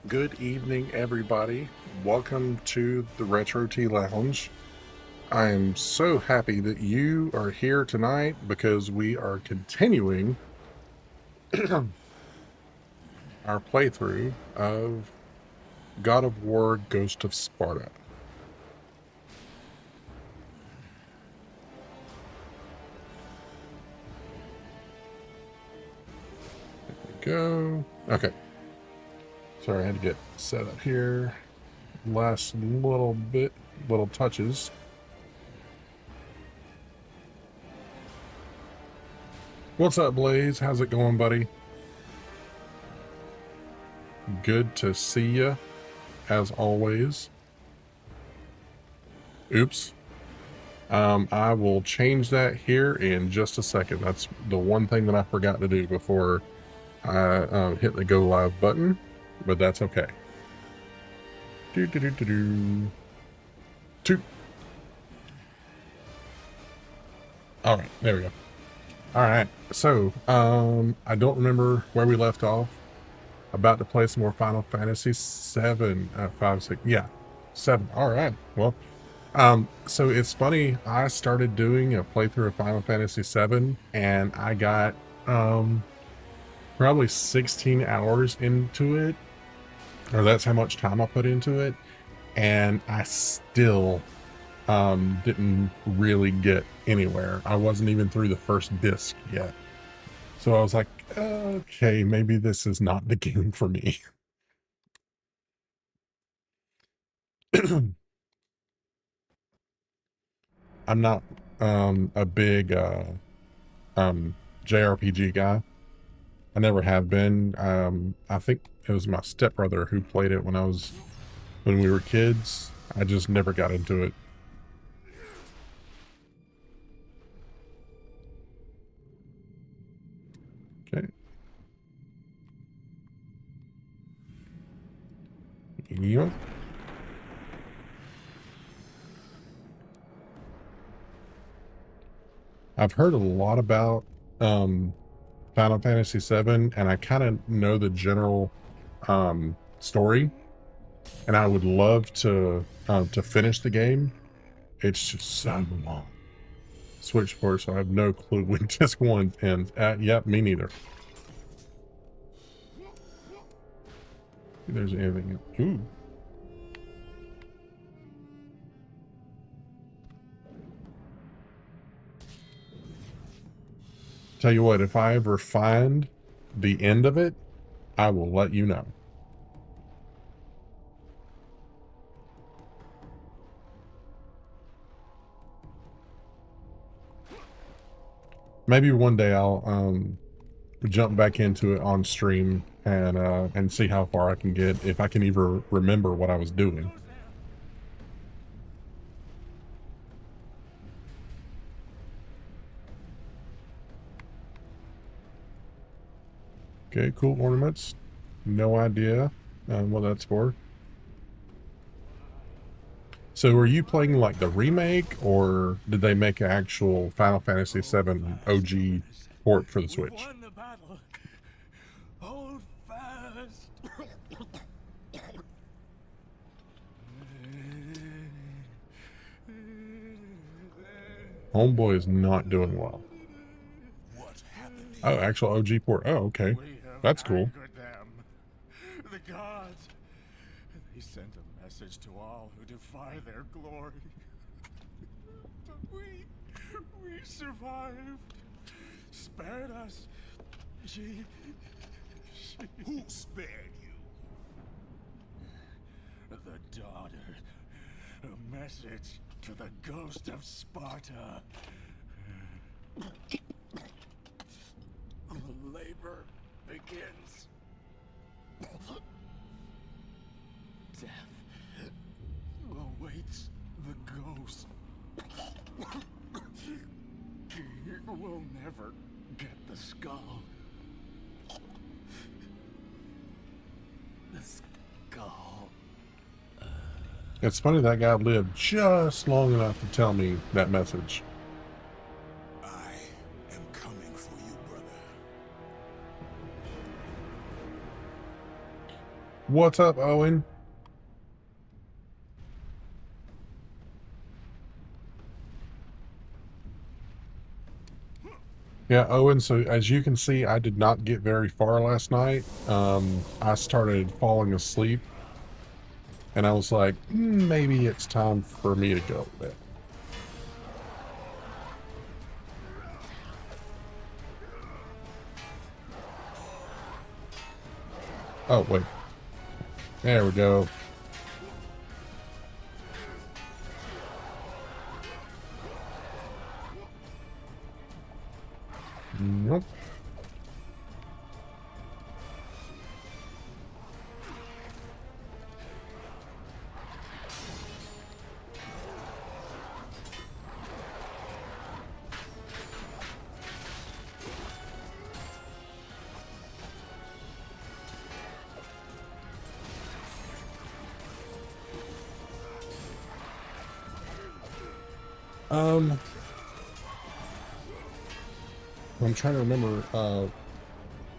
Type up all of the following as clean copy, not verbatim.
Good evening, everybody. Welcome to the Retro Tea Lounge. I am so happy that you are here tonight because we are continuing our playthrough of God of War Ghost of Sparta. There we go. Okay. Sorry, I had to get set up here. Last little touches. What's up, Blaze? How's it going, buddy? Good to see you, as always. Oops. I will change that here in just a second. That's the one thing that I forgot to do before I hit the go live button, but that's okay. Two. All right, there we go. All right, so I don't remember where we left off. About to play some more Final Fantasy 7, 5, 6, yeah, 7. All right, well, so it's funny. I started doing a playthrough of Final Fantasy 7, and I got probably 16 hours into it, or that's how much time I put into it, and I still didn't really get anywhere. I wasn't even through the first disc yet. So I was like, okay, maybe this is not the game for me. I'm not a big JRPG guy. I never have been. I think it was my stepbrother who played it when we were kids. I just never got into it. Okay. Yep. I've heard a lot about Final Fantasy VII, and I kind of know the general story, and I would love to finish the game. It's just so long. Switchboard, so I have no clue when disc one ends. Yep, me neither. If there's anything. Ooh. Tell you what, if I ever find the end of it, I will let you know. Maybe one day I'll jump back into it on stream and see how far I can get, if I can even remember what I was doing. Okay, cool ornaments. No idea what that's for. So are you playing like the remake, or did they make an actual Final Fantasy VII OG port for the Switch? We won the battle. Hold fast. Homeboy is not doing well. What happened? Oh, actual OG port. Oh, okay. That's cool. Them. The gods. They sent a message to all who defy their glory. But we survived. Spared us. She... Who spared you? The daughter. A message to the Ghost of Sparta. The labor begins. Death awaits the ghost. We'll never get the skull. The skull. It's funny that guy lived just long enough to tell me that message. I am coming for you, brother. What's up, Owen? Yeah, Owen, so as you can see, I did not get very far last night. I started falling asleep, and I was like, maybe it's time for me to go to bed. Oh, wait. There we go. Nope. Um, I'm trying to remember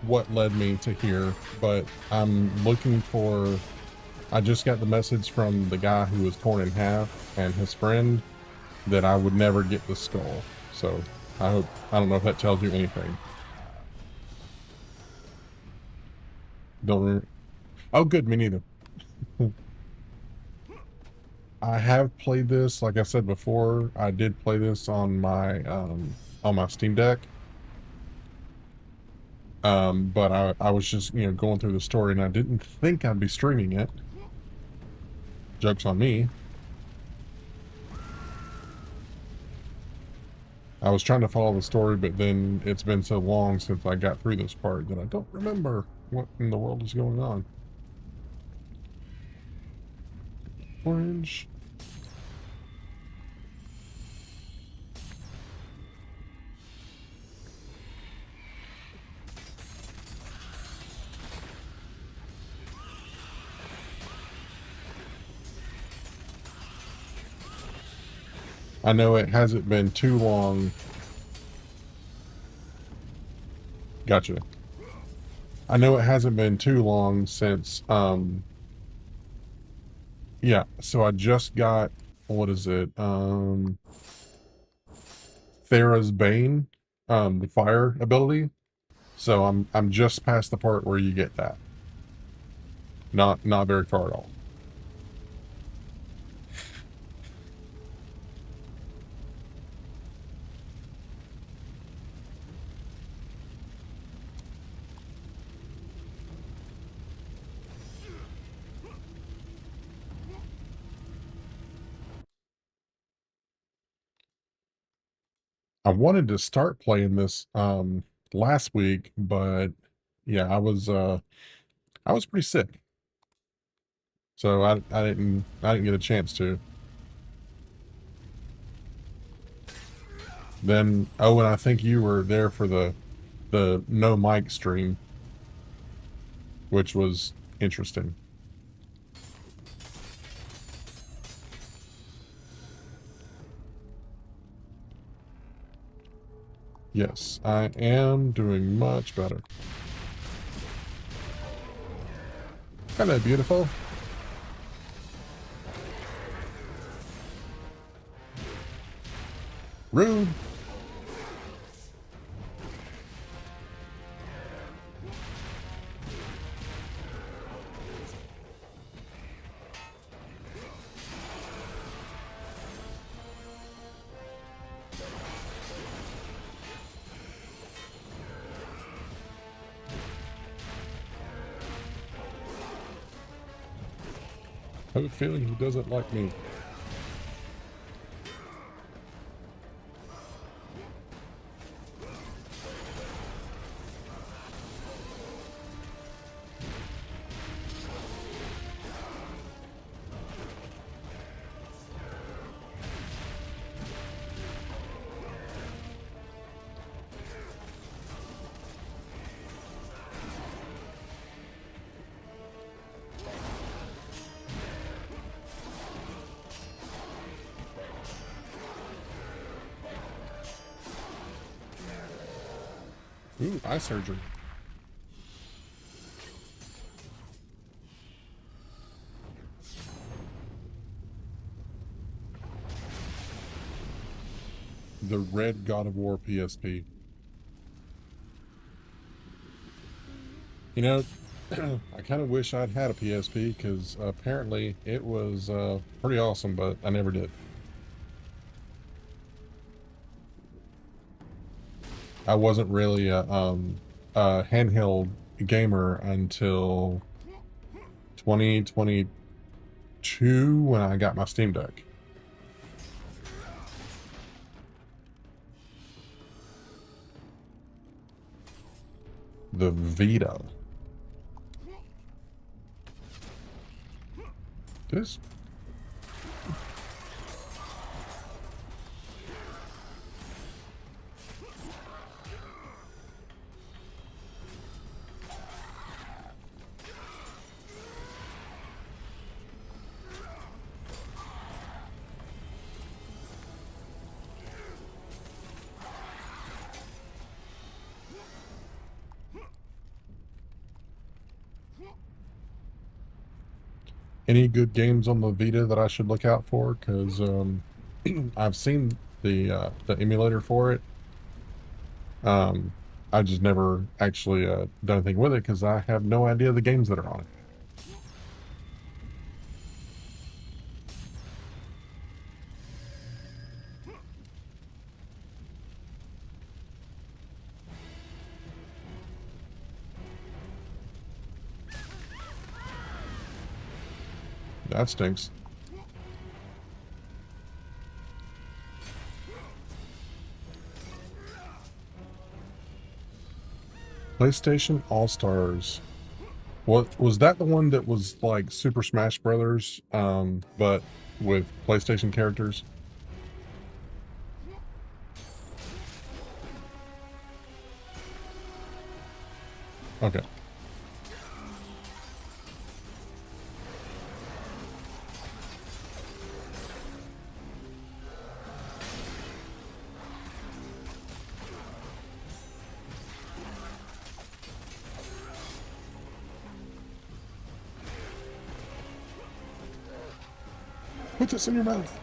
what led me to here, but I'm looking for. I just got the message from the guy who was torn in half and his friend that I would never get the skull. So I don't know if that tells you anything. Don't remember. Oh, good, me neither. I have played this, like I said before, I did play this on my Steam Deck. But I was just, going through the story and I didn't think I'd be streaming it. Joke's on me. I was trying to follow the story, but then it's been so long since I got through this part that I don't remember what in the world is going on. Orange. I know it hasn't been too long. Gotcha. I know it hasn't been too long since, yeah, so I just got, what is it? Thera's Bane, the fire ability. So I'm just past the part where you get that. Not very far at all. I wanted to start playing this last week, but yeah, I was pretty sick. So I didn't get a chance to. Then oh, and I think you were there for the no mic stream, which was interesting. Yes, I am doing much better. Hello, beautiful. Rude. I have a feeling he doesn't like me. Ooh, eye surgery. the red God of War PSP. You know, I kind of wish I'd had a PSP because apparently it was pretty awesome, but I never did. I wasn't really a handheld gamer until 2022 when I got my Steam Deck. The Vita. This. Any good games on the Vita that I should look out for? Because I've seen the emulator for it. I just never actually done anything with it because I have no idea the games that are on it. That stinks. PlayStation All-Stars. What was that, the one that was like Super Smash Brothers, but with PlayStation characters? Okay. Put this in your mouth.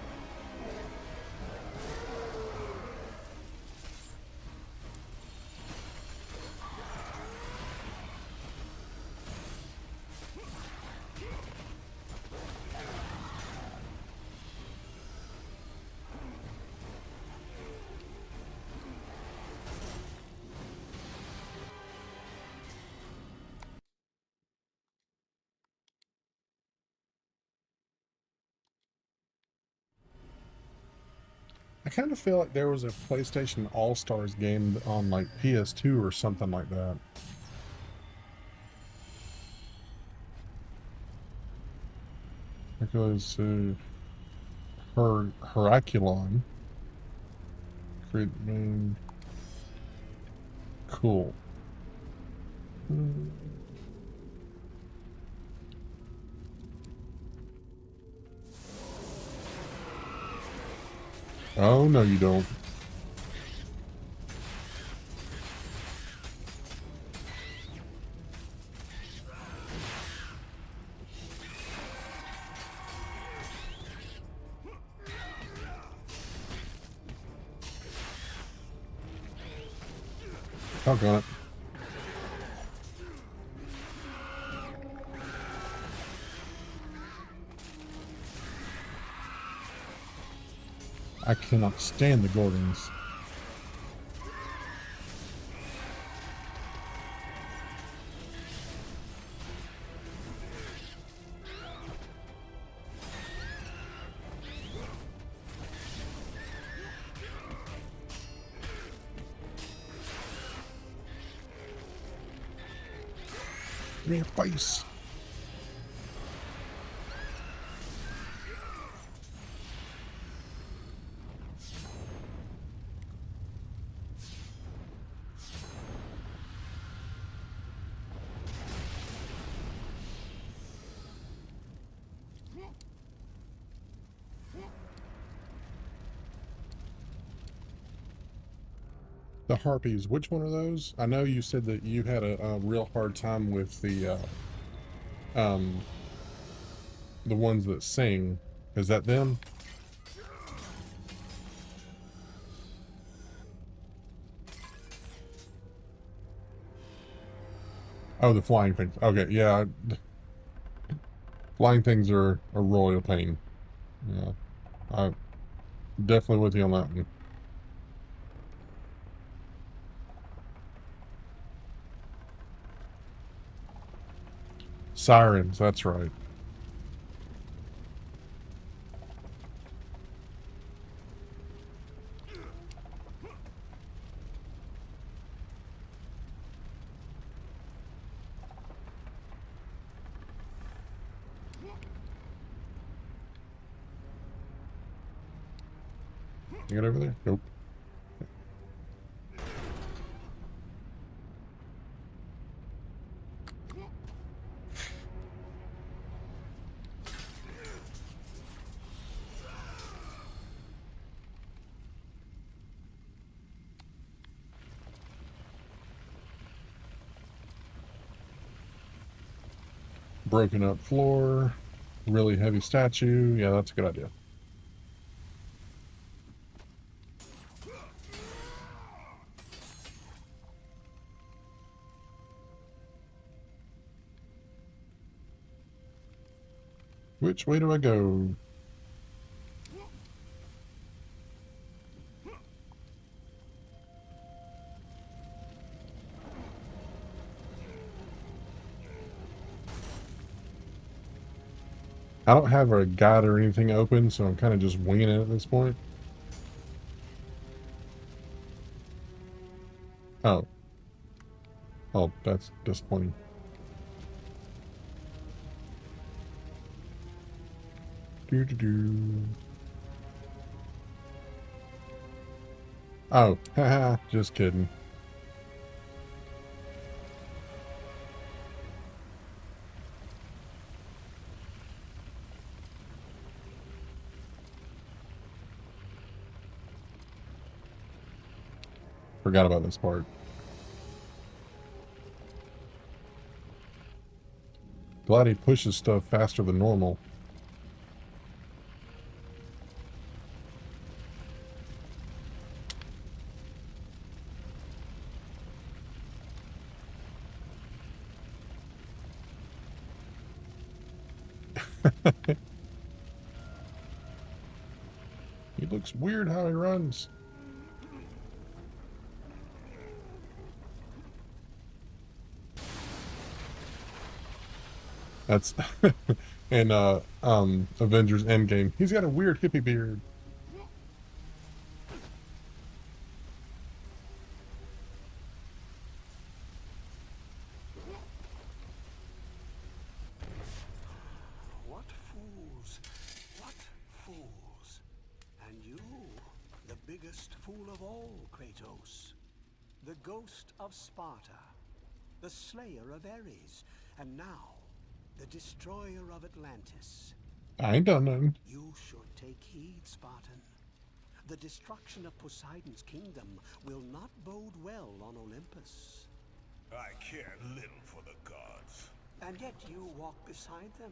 I kind of feel like there was a PlayStation All-Stars game on like PS2 or something like that. It goes Herculon. Create name. Cool. Oh, no, you don't. Doggone it. I cannot stand the Gordons. Give me a face. The Harpies, which one are those? I know you said that you had a real hard time with um, the ones that sing. Is that them? Oh, the flying things. Okay, yeah. Flying things are a royal pain. Yeah. I'm definitely with you on that one. Sirens, that's right. You get over there? Nope. Broken up floor. Really heavy statue. Yeah, that's a good idea. Which way do I go? I don't have a guide or anything open, so I'm kind of just winging it at this point. Oh. Oh, that's disappointing. Do. Oh, haha, just kidding. Forgot about this part. Glad he pushes stuff faster than normal. He looks weird how he runs. That's in Avengers Endgame. He's got a weird hippie beard. What fools! What fools! And you, the biggest fool of all, Kratos. The Ghost of Sparta, the slayer of Ares, and now the destroyer of Atlantis. I ain't done nothing. You should take heed, Spartan. The destruction of Poseidon's kingdom will not bode well on Olympus. I care little for the gods. And yet you walk beside them.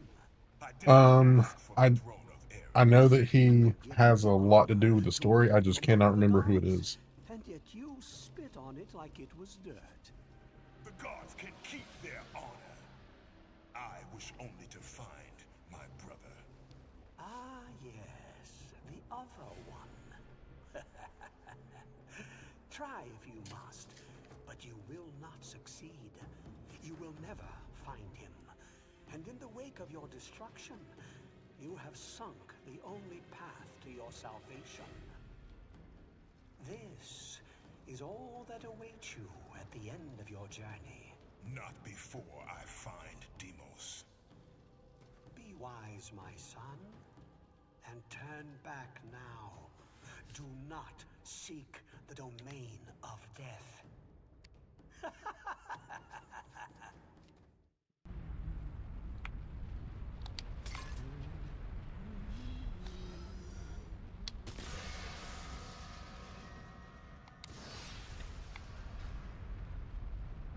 I didn't ask for I the throne of Ares. I know that he has a lot to do with the story. I just cannot remember who it is. And yet you spit on it like it was dirt. The gods can keep their honor. I wish only to find my brother. Ah, yes, the other one. Try if you must, but you will not succeed. You will never find him. And in the wake of your destruction, you have sunk the only path to your salvation. This is all that awaits you at the end of your journey. Not before I find Deimos. Be wise, my son, and turn back now. Do not seek the domain of death.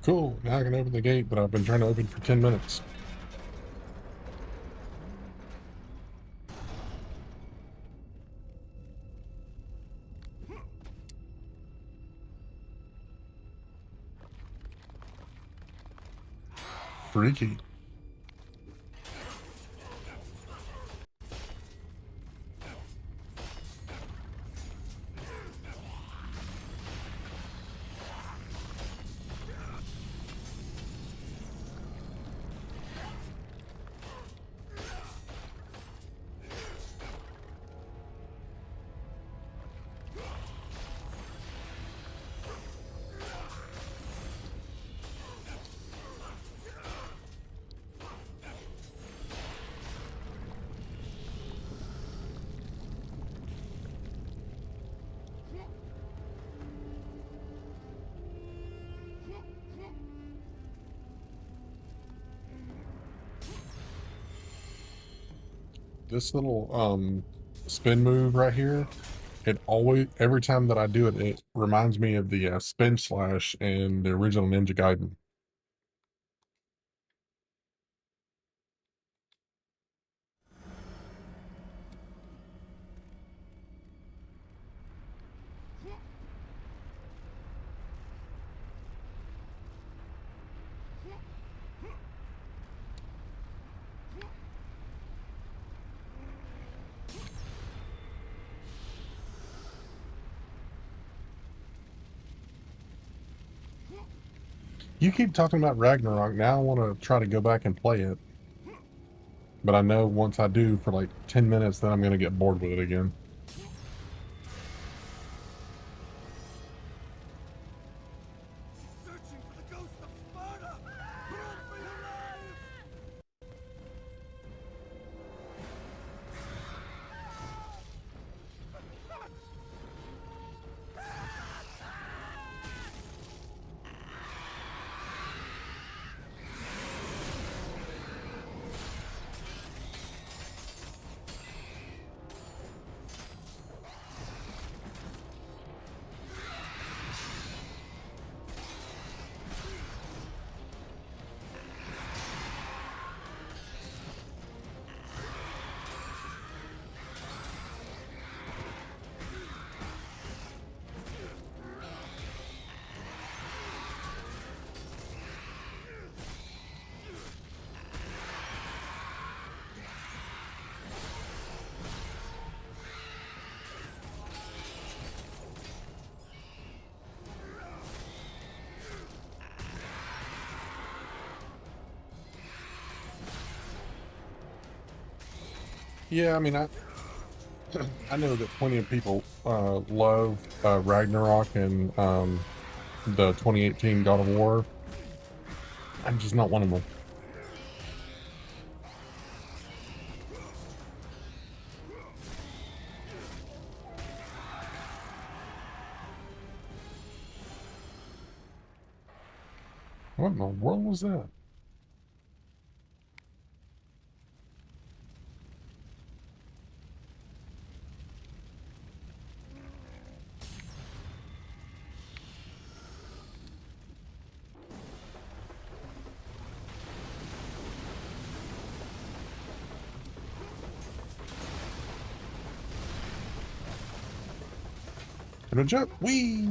Cool, now I can open the gate that I've been trying to open for 10 minutes. freaky. This little spin move right here, it always, every time that I do it, it reminds me of the spin slash in the original Ninja Gaiden. You keep talking about Ragnarok. Now I want to try to go back and play it. But I know once I do for like 10 minutes, then I'm going to get bored with it again. Searching for the Ghost of Sparta! Run for your lives! Yeah, I mean, I know that plenty of people love Ragnarok and the 2018 God of War. I'm just not one of them. What in the world was that? And a jump. Whee!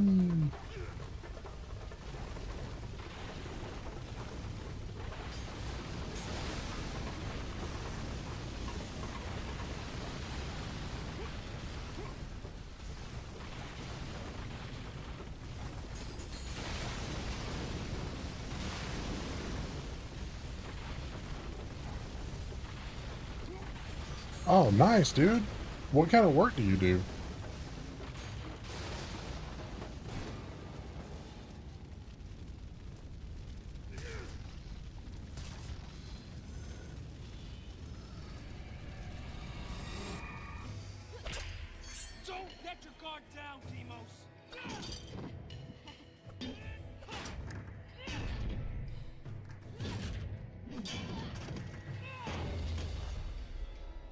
Oh, nice, dude. What kind of work do you do? Don't let your guard down, Demos!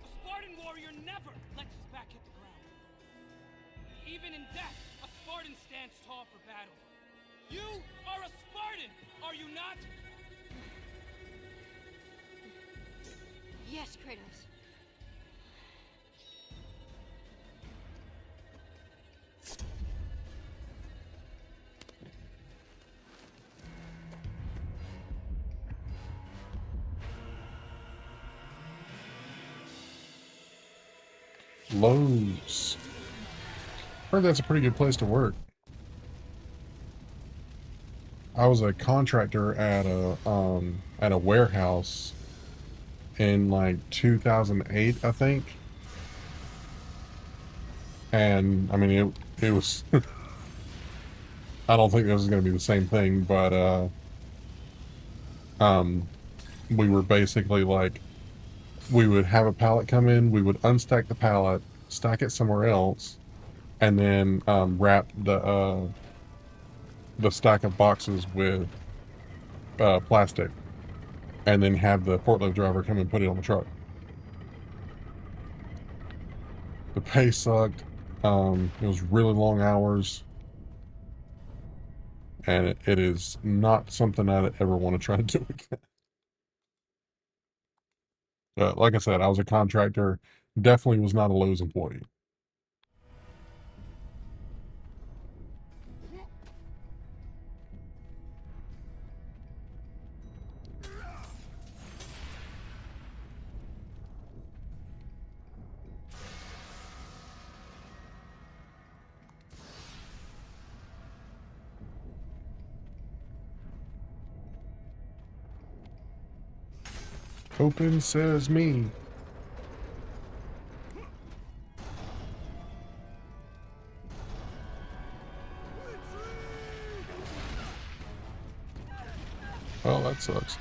A Spartan warrior never lets his back hit the ground. Even in death, a Spartan stands tall for battle. You are a Spartan, are you not? Yes, Kratos. Lowe's. Heard that's a pretty good place to work. I was a contractor at a warehouse in like 2008, I think. And I mean it was I don't think this is going to be the same thing, but um we were basically like we would have a pallet come in, we would unstack the pallet, stack it somewhere else, and then wrap the stack of boxes with plastic, and then have the forklift driver come and put it on the truck. The pay sucked. It was really long hours, and it is not something I'd ever want to try to do again. Like I said, I was a contractor. Definitely was not a Lowe's employee. Open says me. Oh, that sucks.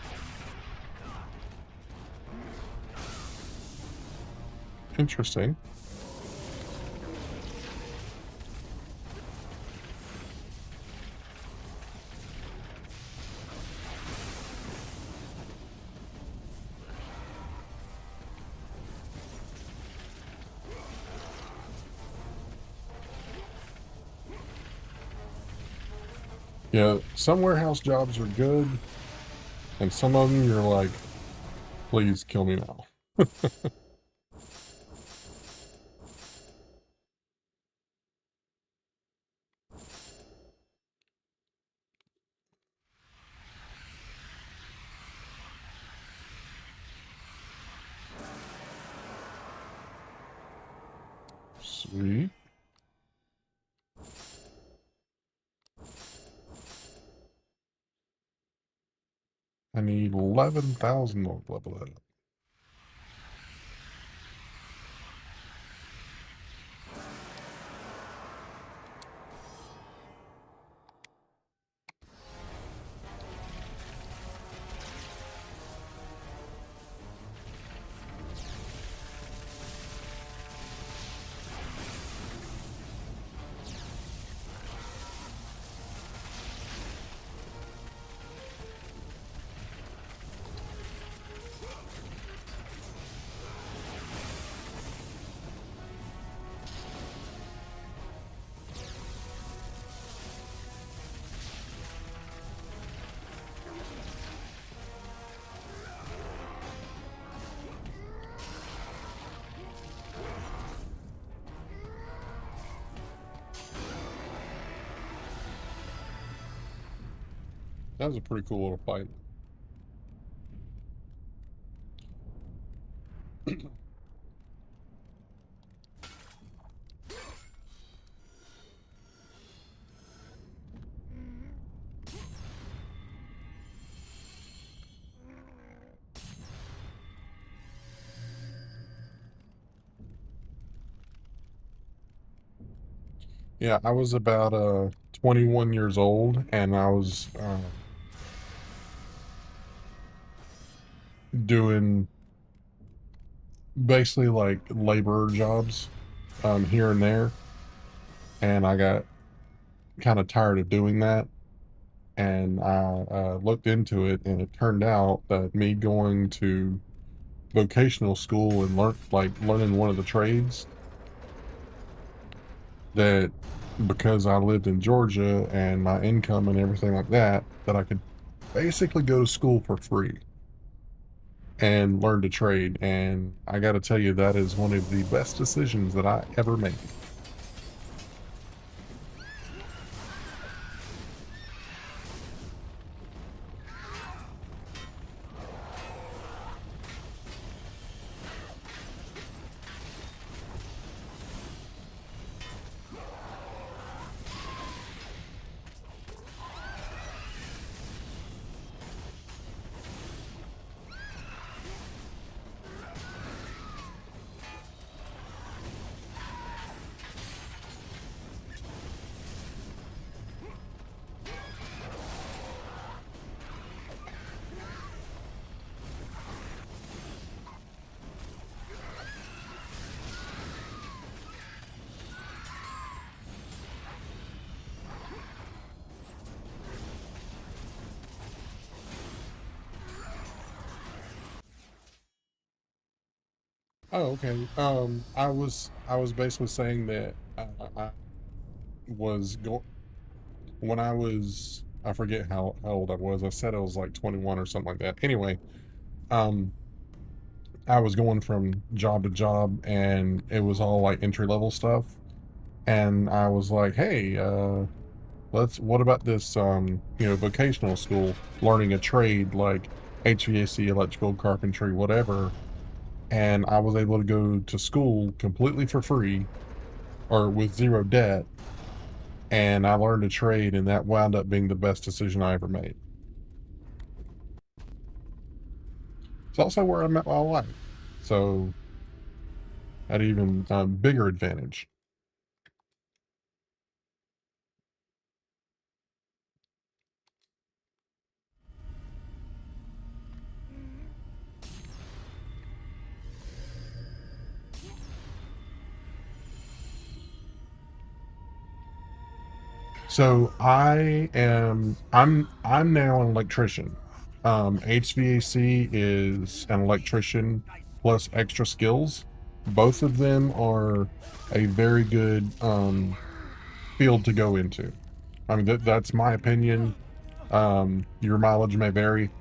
Interesting. Yeah, some warehouse jobs are good, and some of them you're like, please kill me now. Sweet. I need 11,000 to level that up. That was a pretty cool little fight. Yeah, I was about 21 years old, and I was doing basically like labor jobs here and there, and I got kind of tired of doing that, and I looked into it, and it turned out that me going to vocational school and learning one of the trades, that because I lived in Georgia and my income and everything like that, that I could basically go to school for free and learn to trade. And I got to tell you, that is one of the best decisions that I ever made. Oh, okay. I was basically saying that I was going when I forget how old I was. I said I was like 21 or something like that. Anyway, um, I was going from job to job, and it was all like entry level stuff. And I was like, hey, what about this, vocational school, learning a trade like HVAC, electrical, carpentry, whatever. And I was able to go to school completely for free or with zero debt. And I learned a trade, and that wound up being the best decision I ever made. It's also where I met my wife. So, at even bigger advantage. So I'm now an electrician. HVAC is an electrician plus extra skills. Both of them are a very good field to go into. I mean that's my opinion. Your mileage may vary.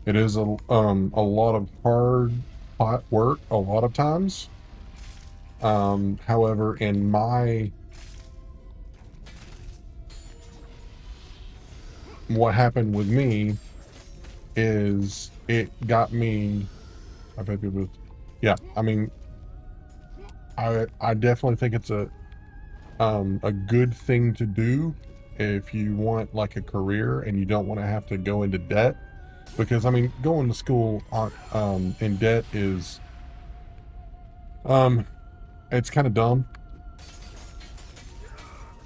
It is a lot of hot work a lot of times. However, in my what happened with me is it got me. I've had people with, yeah. I mean, I definitely think it's a good thing to do if you want like a career and you don't want to have to go into debt, because I mean going to school in debt is um it's kind of dumb,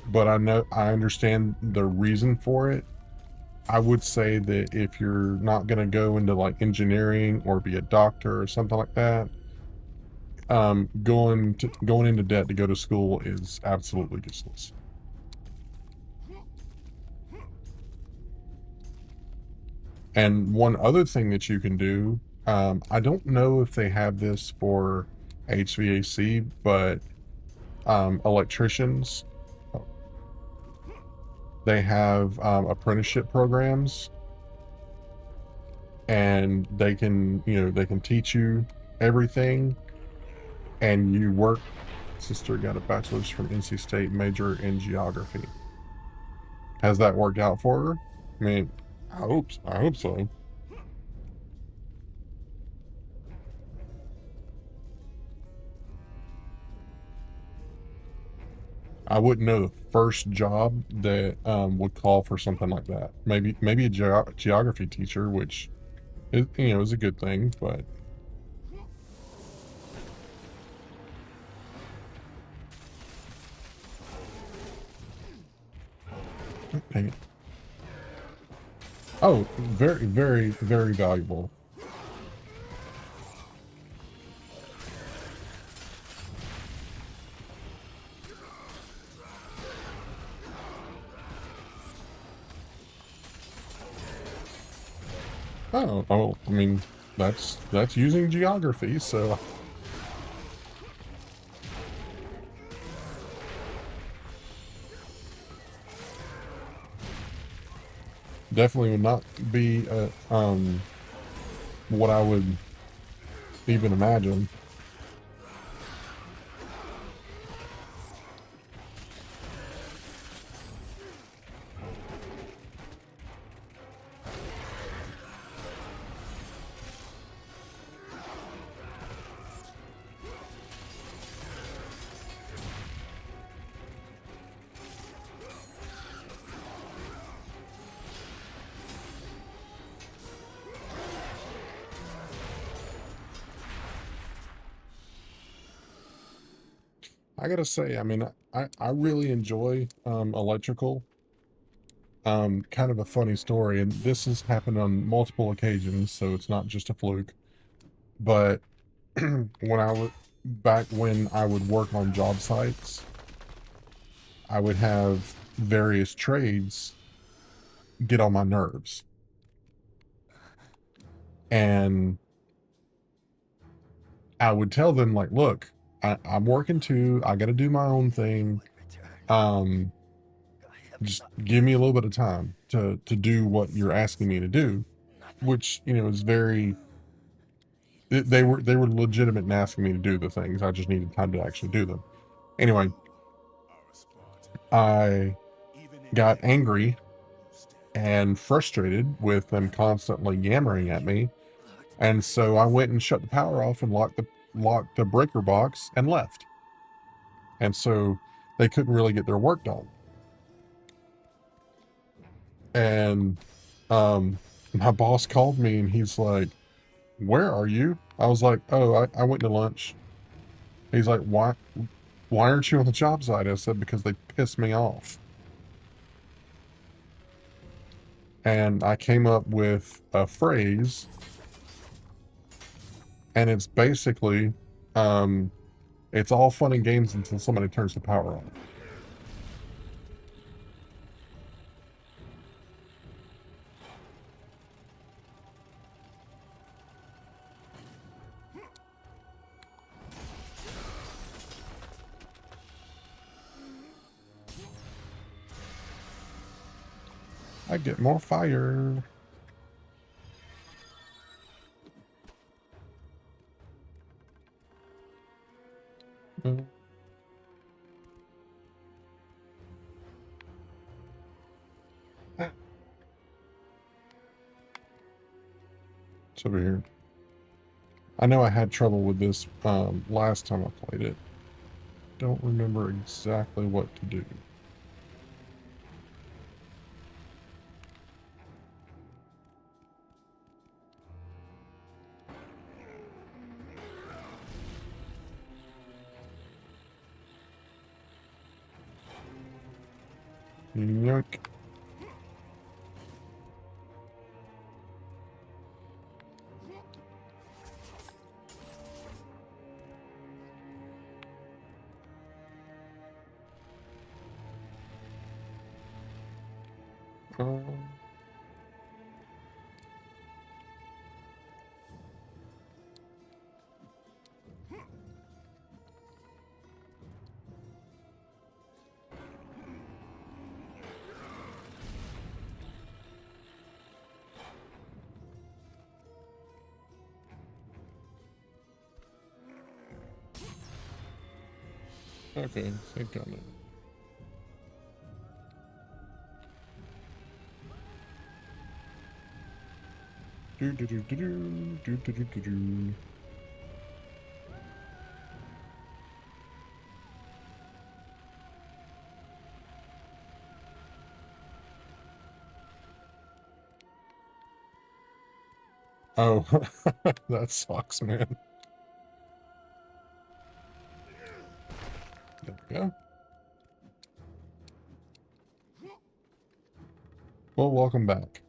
but I understand the reason for it. I would say that if you're not going to go into like engineering or be a doctor or something like that, going into debt to go to school is absolutely useless. And one other thing that you can do, I don't know if they have this for HVAC, but electricians, they have apprenticeship programs, and they can teach you everything, and you work. Sister got a bachelor's from NC State, major in geography. Has that worked out for her? I mean, I hope so. I wouldn't know the first job that would call for something like that. Maybe a geography teacher, which is a good thing. But dang it. Oh, very very very valuable. Oh, I mean that's using geography, so definitely would not be what I would even imagine. I gotta say, I mean, I really enjoy electrical. kind of a funny story, and this has happened on multiple occasions, so it's not just a fluke. But when I was back when I would work on job sites, I would have various trades get on my nerves. And I would tell them, like, look, I'm working too. I got to do my own thing. Um, just give me a little bit of time to do what you're asking me to do, which, you know, is very, they were legitimate in asking me to do the things. I just needed time to actually do them. Anyway, I got angry and frustrated with them constantly yammering at me. And so I went and shut the power off and locked the breaker box and left. And so they couldn't really get their work done. And my boss called me and he's like, "Where are you?" I was like, "Oh, I went to lunch." He's like, why aren't you on the job site?" I said, "Because they pissed me off." And I came up with a phrase, and it's basically, it's all fun and games until somebody turns the power on. I get more fire. Mm. It's over here. I know I had trouble with this last time I played it. Don't remember exactly what to do. Yoink. Um, okay, think on it. Do do do do do do do do do. Oh, that sucks, man. There we go. Well, welcome back.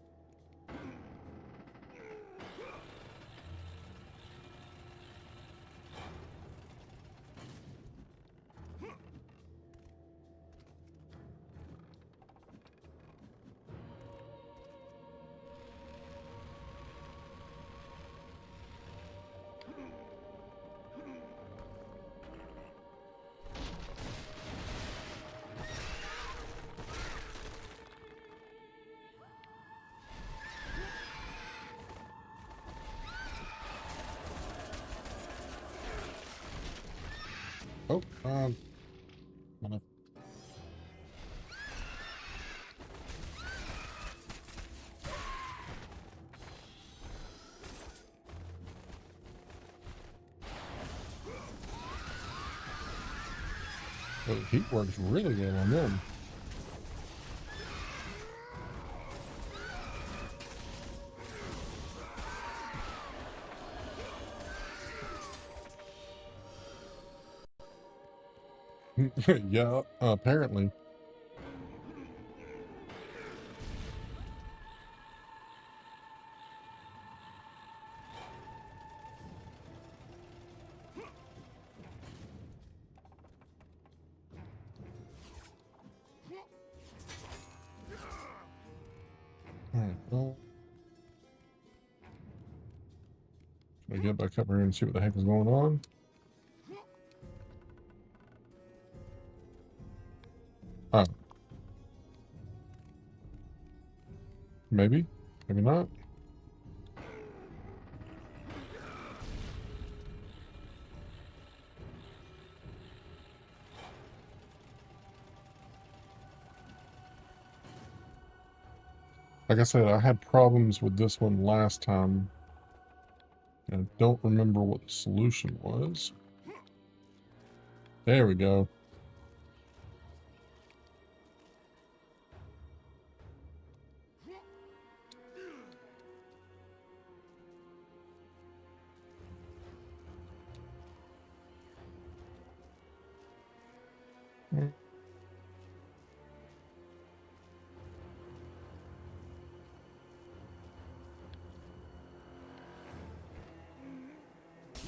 Oh, uh, the heat works really well on them. Yeah, apparently. Alright, well, should I get back up here and see what the heck is going on? Oh. Maybe? Maybe not? Like I said, I had problems with this one last time. I don't remember what the solution was. There we go.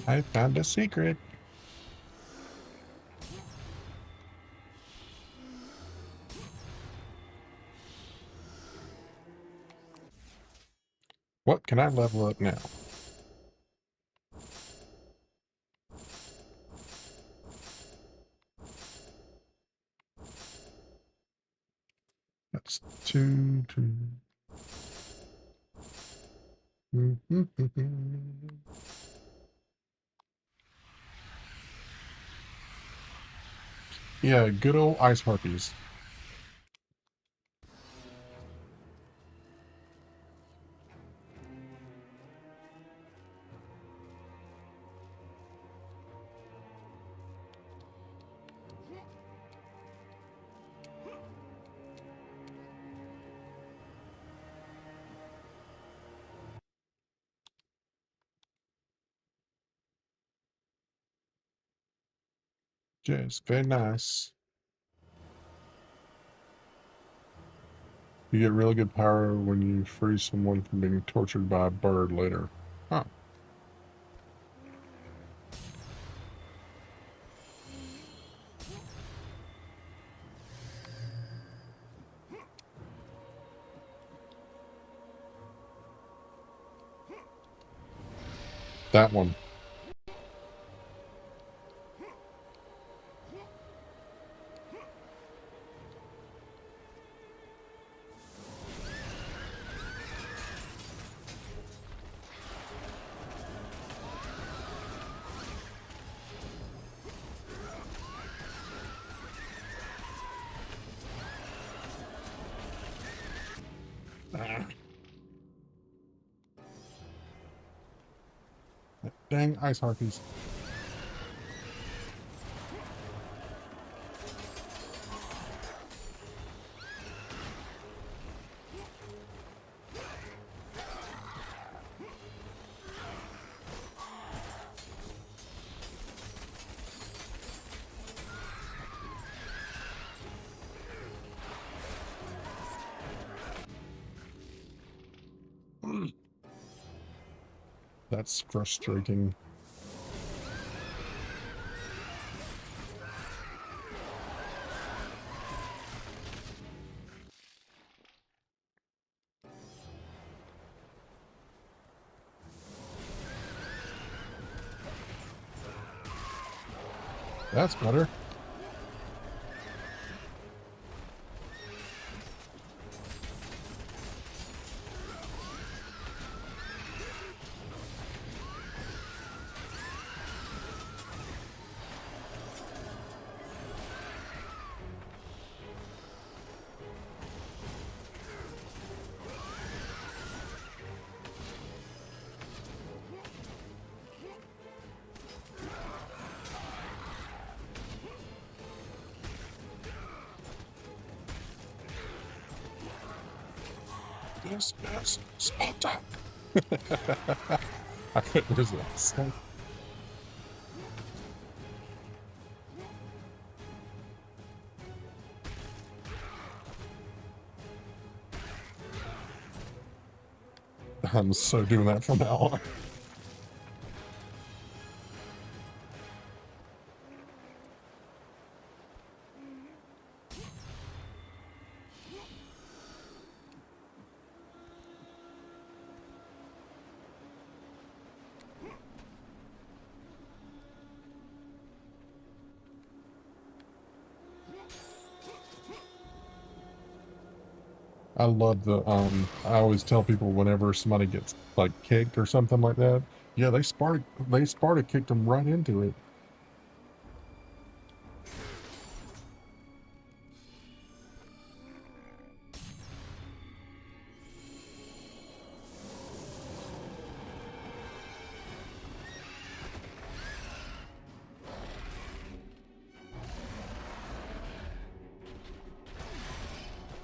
I found a secret. What can I level up now? That's two. Yeah, good old ice harpies. Just very nice. You get really good power when you free someone from being tortured by a bird later. Huh. That one. Ah. Dang ice harpies. That's frustrating. That's better. This is Sparta. I couldn't resist. I'm so doing that from now on. I love the I always tell people whenever somebody gets like kicked or something like that, yeah, they Sparta kicked them right into it.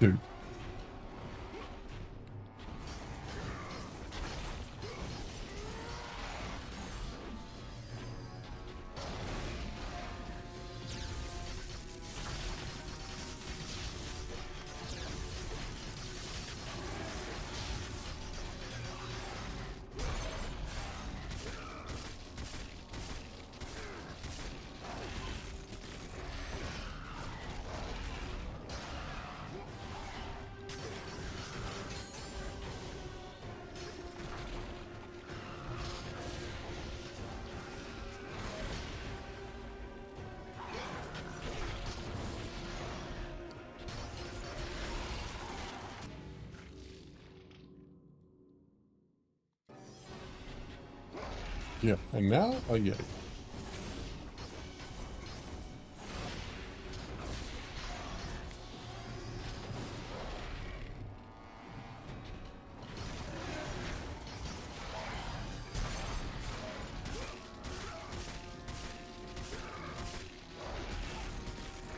Dude. Yeah, and now a Yeti.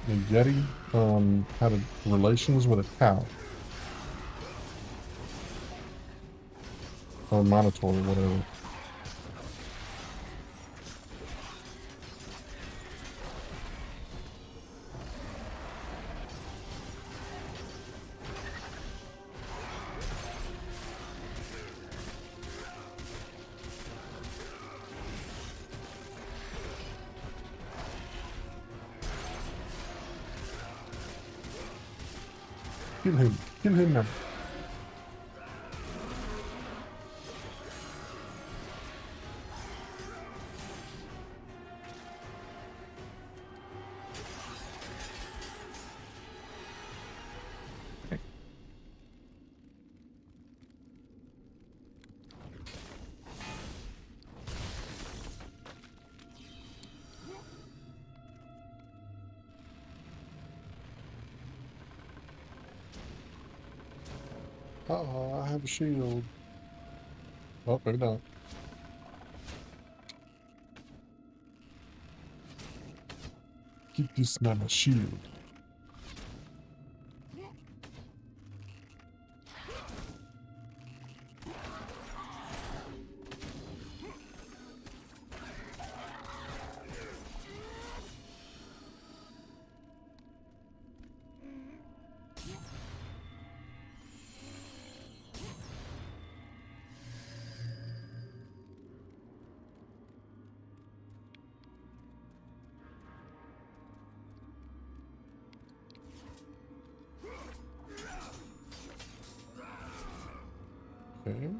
The Yeti had relations with a cow or a minotaur or whatever. Kill him. Kill him now. Uh-oh, I have a shield. Oh, maybe not. Keep this man a shield. Okay.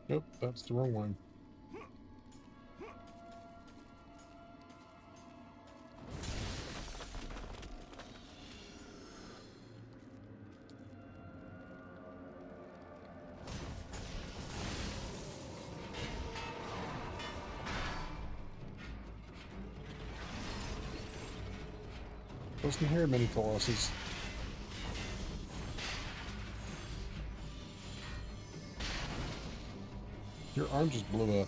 Nope, that's the wrong one. Wasn't here many Colossus. Your arm just blew up.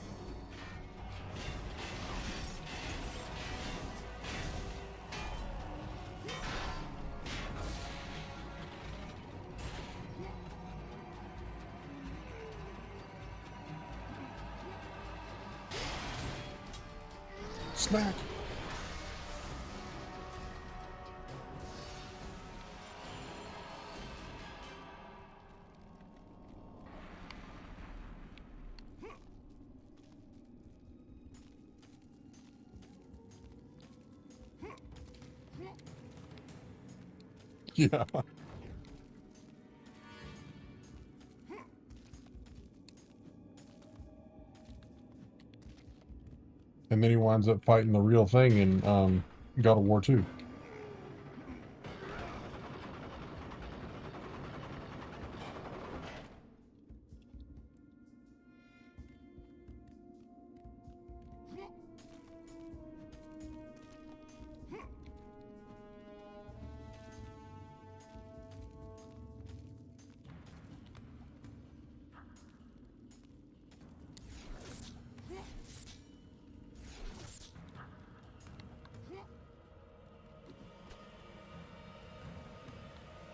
Smack! Yeah. And then he winds up fighting the real thing in God of War 2.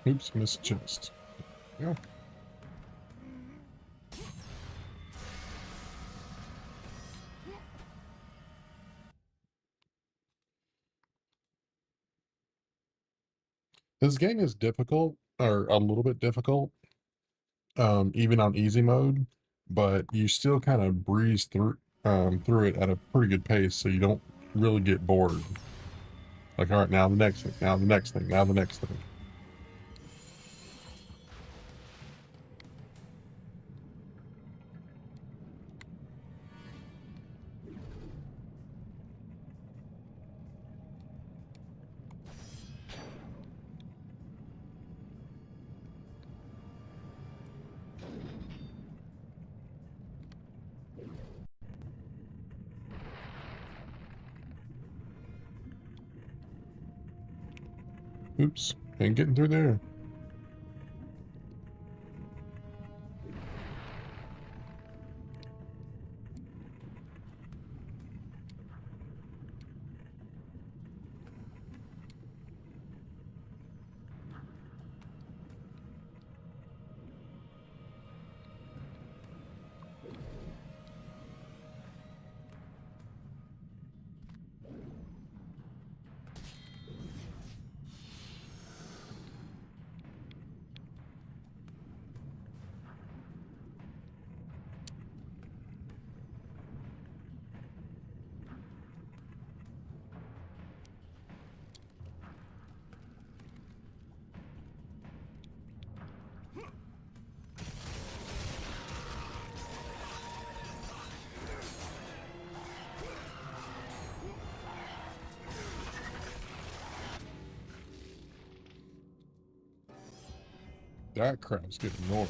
Oops, missed chest. Yeah. This game is difficult, or a little bit difficult, even on easy mode, but you still kind of breeze through it at a pretty good pace, so you don't really get bored. Like, all right, now the next thing, now the next thing, now the next thing. Oops, ain't getting through there. That crap's getting normal.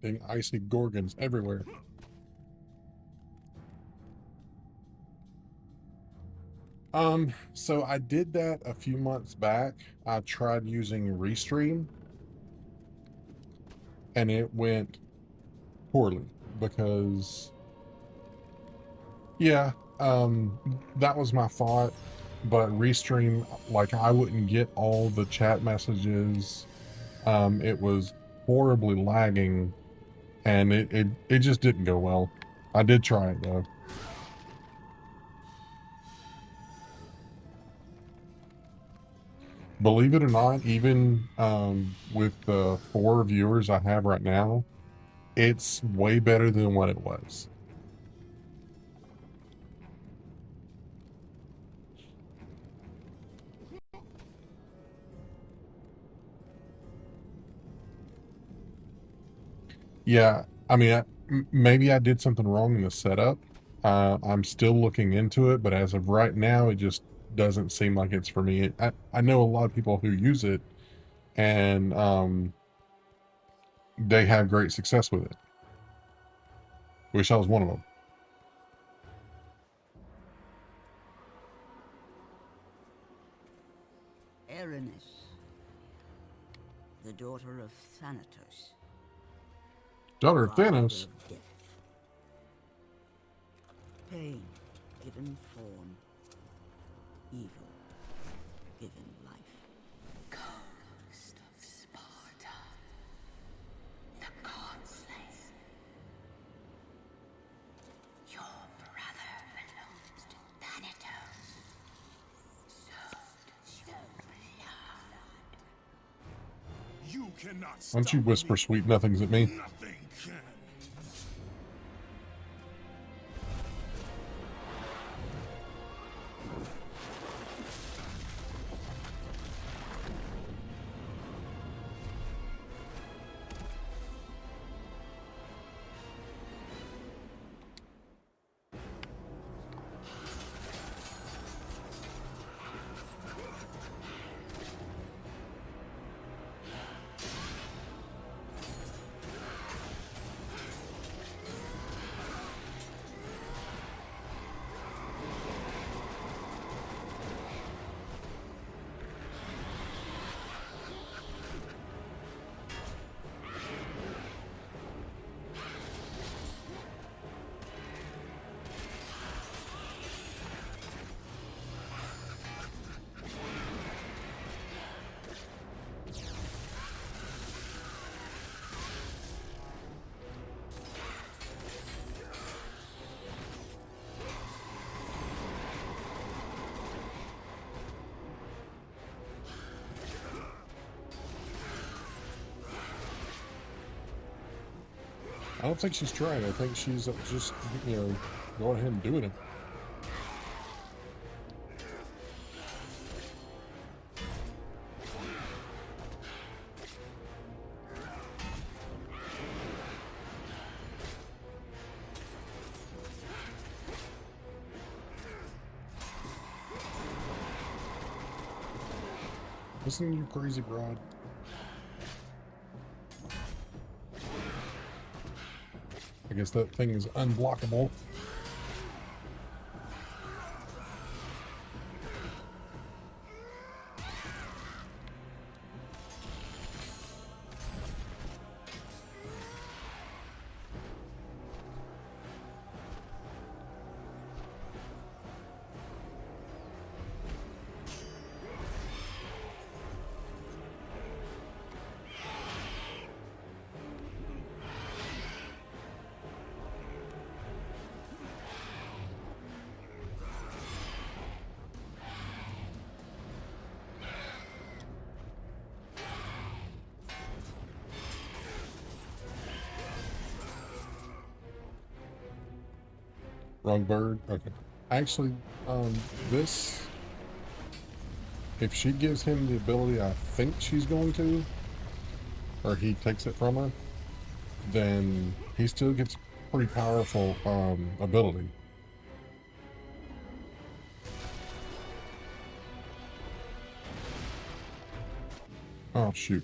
Dang icy gorgons everywhere. So I did that a few months back. I tried using Restream and it went poorly because yeah, that was my fault. But Restream, like I wouldn't get all the chat messages. It was horribly lagging. and it just didn't go well. I did try it though. Believe it or not, even with the 4 viewers I have right now, it's way better than what it was. Yeah, I mean, maybe I did something wrong in the setup. I'm still looking into it, but as of right now, it just doesn't seem like it's for me. I know a lot of people who use it, and they have great success with it. Wish I was one of them. Erinys, the daughter of Thanatos, Daughter of father Thanos. of death. Pain given form, evil given life. Ghost of Sparta, the god slayer. Your brother belongs to Thanatos. So blood. You cannot stop Don't you whisper me. sweet nothings at me. Nothing can. I don't think she's trying. I think she's just, going ahead and doing it. Listen, you crazy broad. I guess that thing is unblockable. Wrong bird. Okay. Actually, this, if she gives him the ability I think she's going to, or he takes it from her, then he still gets pretty powerful ability. Oh shoot.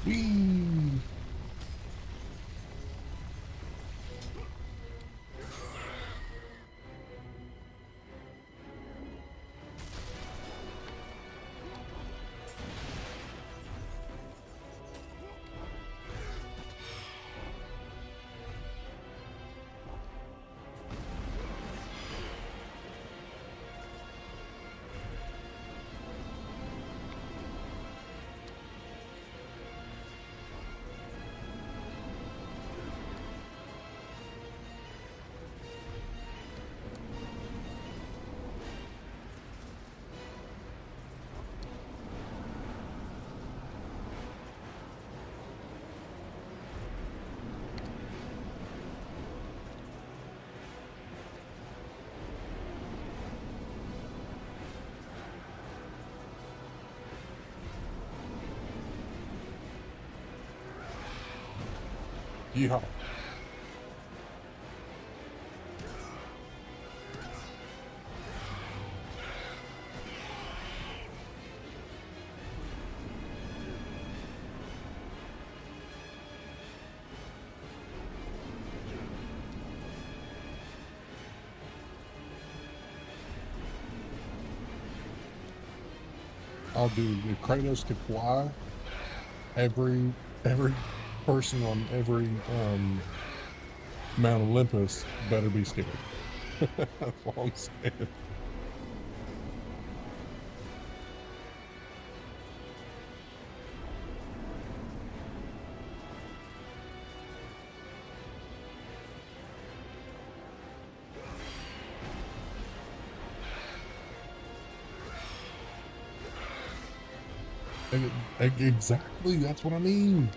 Whee! Yeehaw. I'll do, if Kratos could fly, every person on every Mount Olympus better be scared. That's all I'm saying. Exactly, that's what I mean.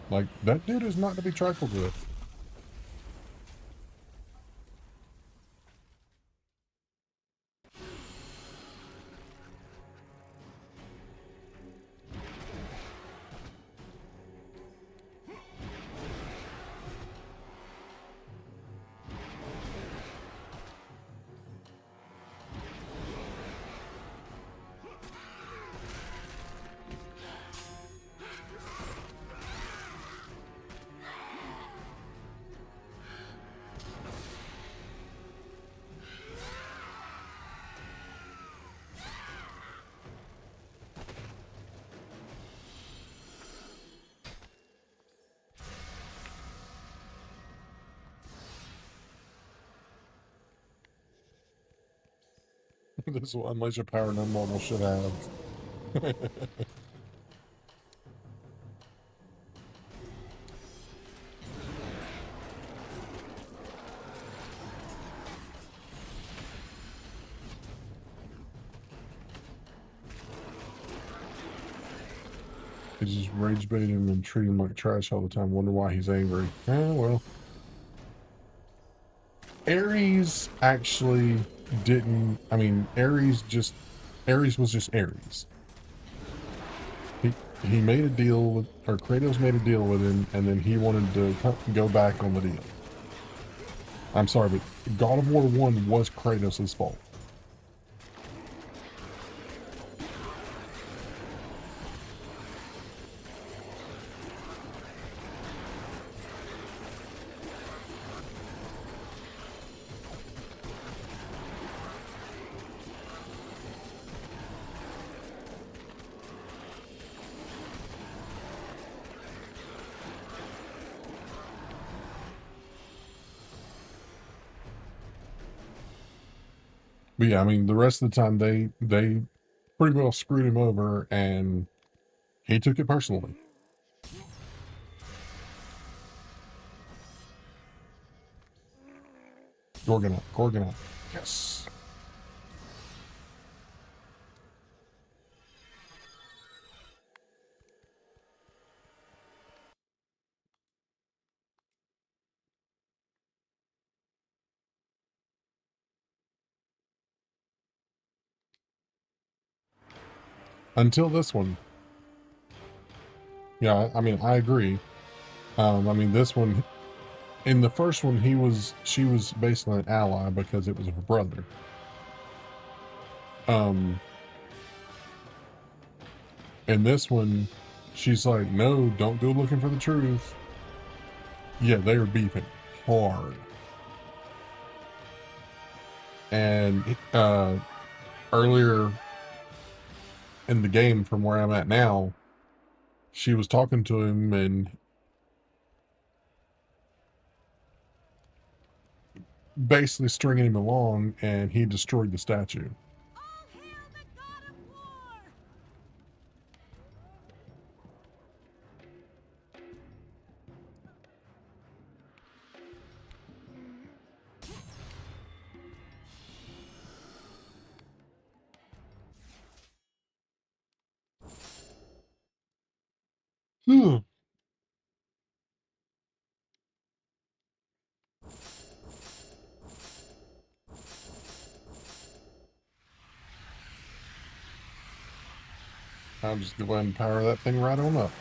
Like, that dude is not to be trifled with. This is what unleash a power no normal should have. They just rage bait him and treat him like trash all the time. Wonder why he's angry. Well. Ares actually didn't. I mean, Ares was just Ares. He made a deal with, or Kratos made a deal with him, and then he wanted to go back on the deal. I'm sorry, but God of War 1 was Kratos' fault. But yeah, I mean, the rest of the time they pretty well screwed him over, and he took it personally. Gorgonite, Gorgonite, yes. Until this one. Yeah, I mean, I agree. I mean, this one, in the first one, she was basically an ally because it was her brother. Um, in this one, she's like, no, don't go looking for the truth. Yeah, they were beefing hard. And earlier in the game, from where I'm at now, she was talking to him and basically stringing him along, and he destroyed the statue. All hail the god of war! I'll just go ahead and power that thing right on up.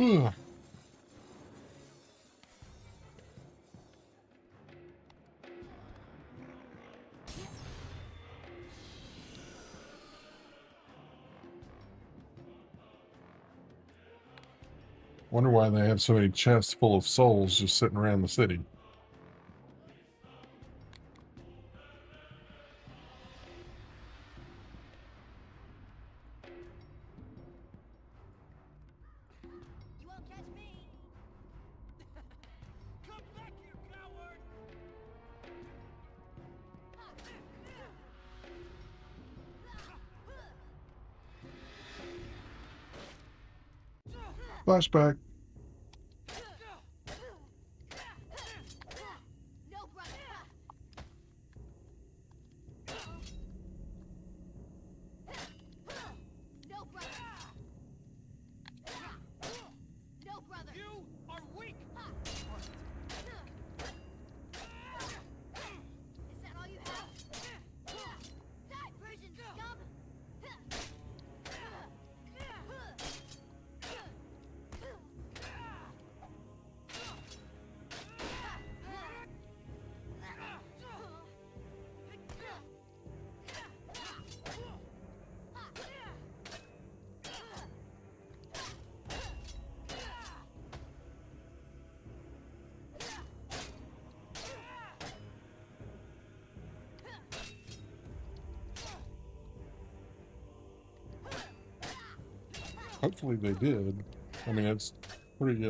Ugh. Wonder why they have so many chests full of souls just sitting around the city. You won't catch me. Come back here, coward! Flashback. No, brother. No, brother. No, brother. You are weak! Is that all you have? Die, Persian scum! Hopefully they did. I mean, it's pretty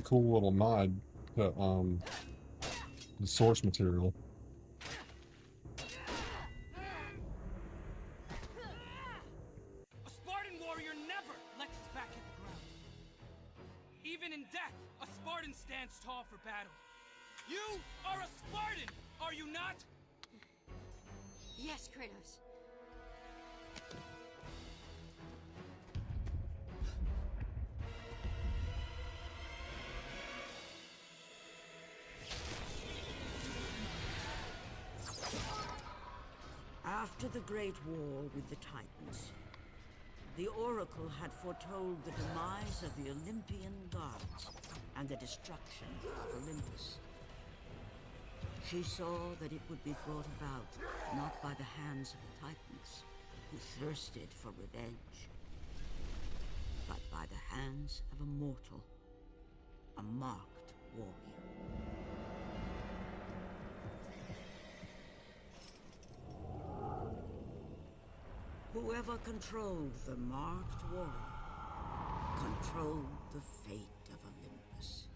cool little nod to the source material. A Spartan warrior never lets his back hit the ground. Even in death, a Spartan stands tall for battle. You are a Spartan, are you not? Yes, Kratos. After the Great War with the Titans, the Oracle had foretold the demise of the Olympian gods and the destruction of Olympus. She saw that it would be brought about not by the hands of the Titans, who thirsted for revenge, but by the hands of a mortal, a marked warrior. Whoever controlled the marked warrior controlled the fate of Olympus.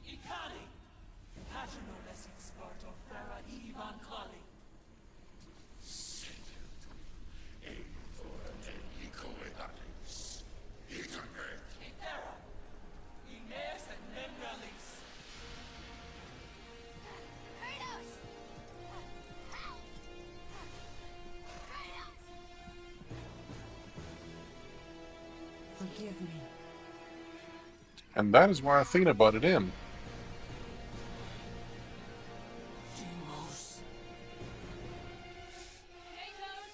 Ikali, Patrono Lesit Sparta Fera Ivan Kali. Ithera, Ineas and Memralis. Kratos! Help! Kratos! Forgive me. And that is why Athena butted in. Demos. Kratos!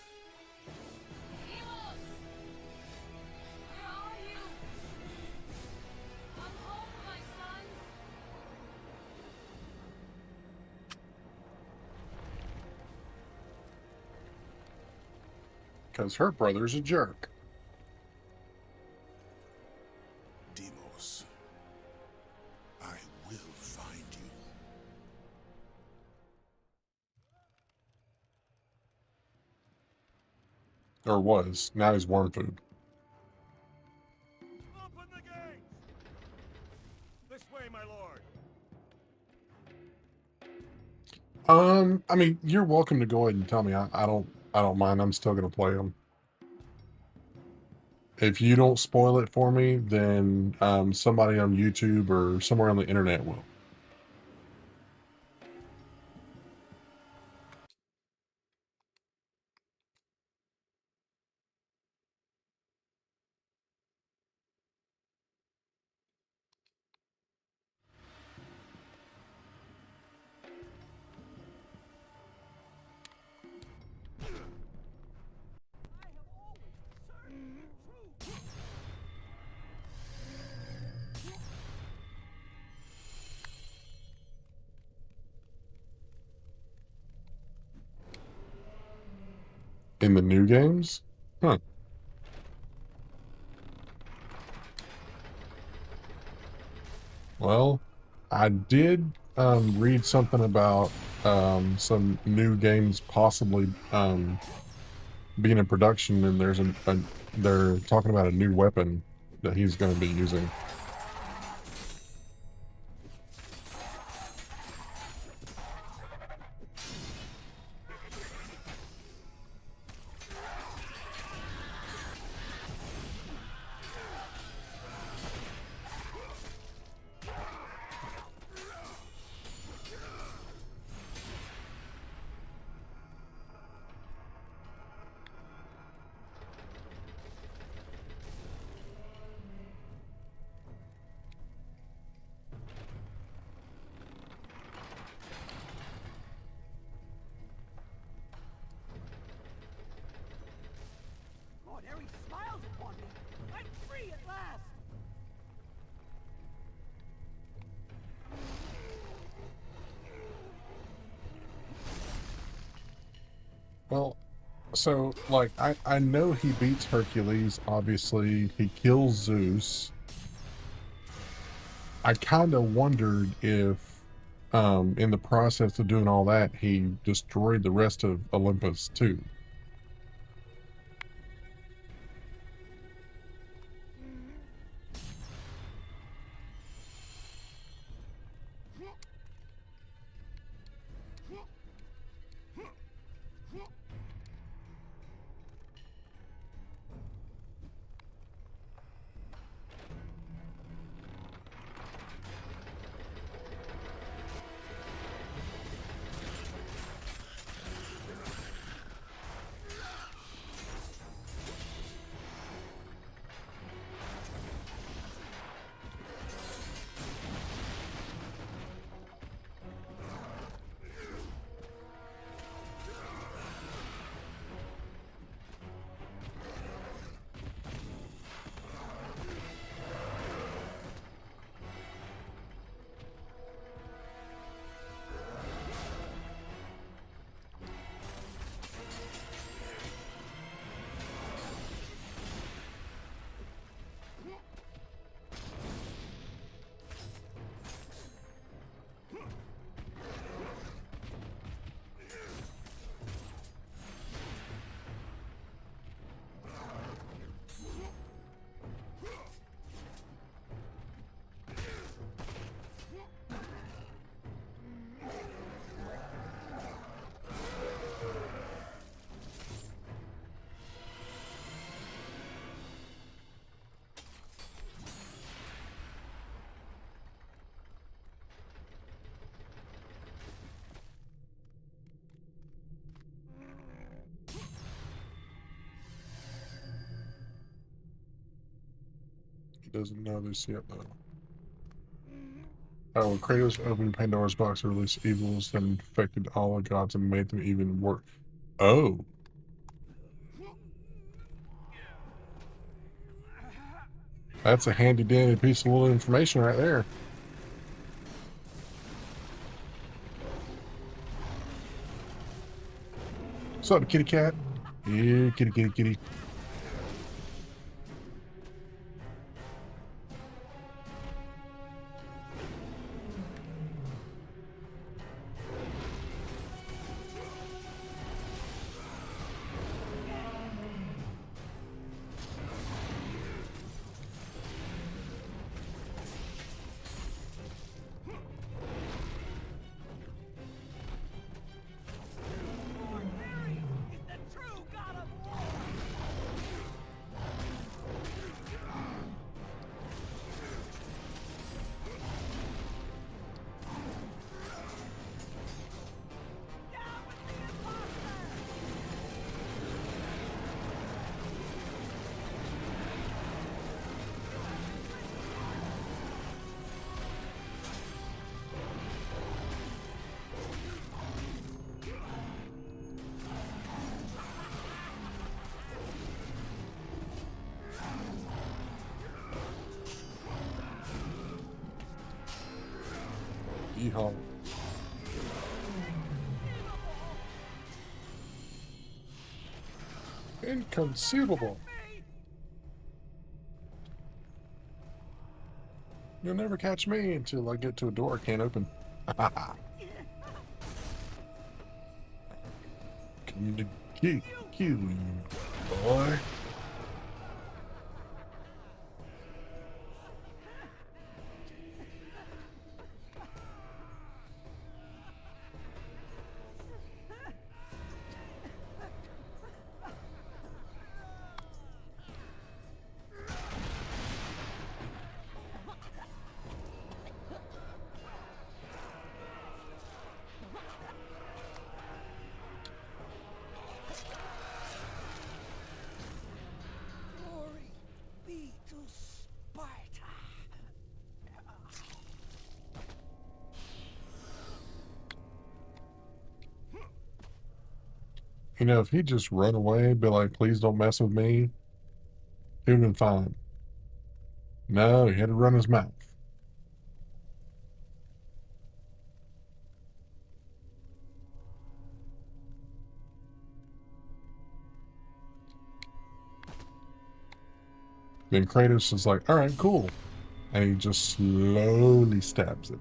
Deimos! Where are you? Come home, my sons! Because her brother's a jerk. Deimos, I will find you. Or was. Now he's worm food. Open the gates! This way, my lord. I mean, you're welcome to go ahead and tell me. I don't mind. I'm still gonna play them. If you don't spoil it for me, then somebody on YouTube or somewhere on the internet will. In the new games? Huh. Well, I did read something about some new games possibly being in production, and they're talking about a new weapon that he's going to be using. Lord Ares smiles upon me. I'm free at last. Well, so like I know he beats Hercules. Obviously, he kills Zeus. I kind of wondered if, in the process of doing all that, he destroyed the rest of Olympus too. He doesn't know this yet, though. Oh, Kratos opened Pandora's box to release evils that infected all the gods and made them even worse. Oh, that's a handy dandy piece of little information right there. What's up, kitty cat? Yeah, kitty, kitty, kitty. Yeehaw. Inconceivable. You'll never catch me until I get to a door I can't open. Come to kill you, boy. Glory be to Sparta. You know, if he'd just run away, be like, please don't mess with me, he'd have been fine. No, he had to run his mouth. Then Kratos is like, all right, cool. And he just slowly stabs it.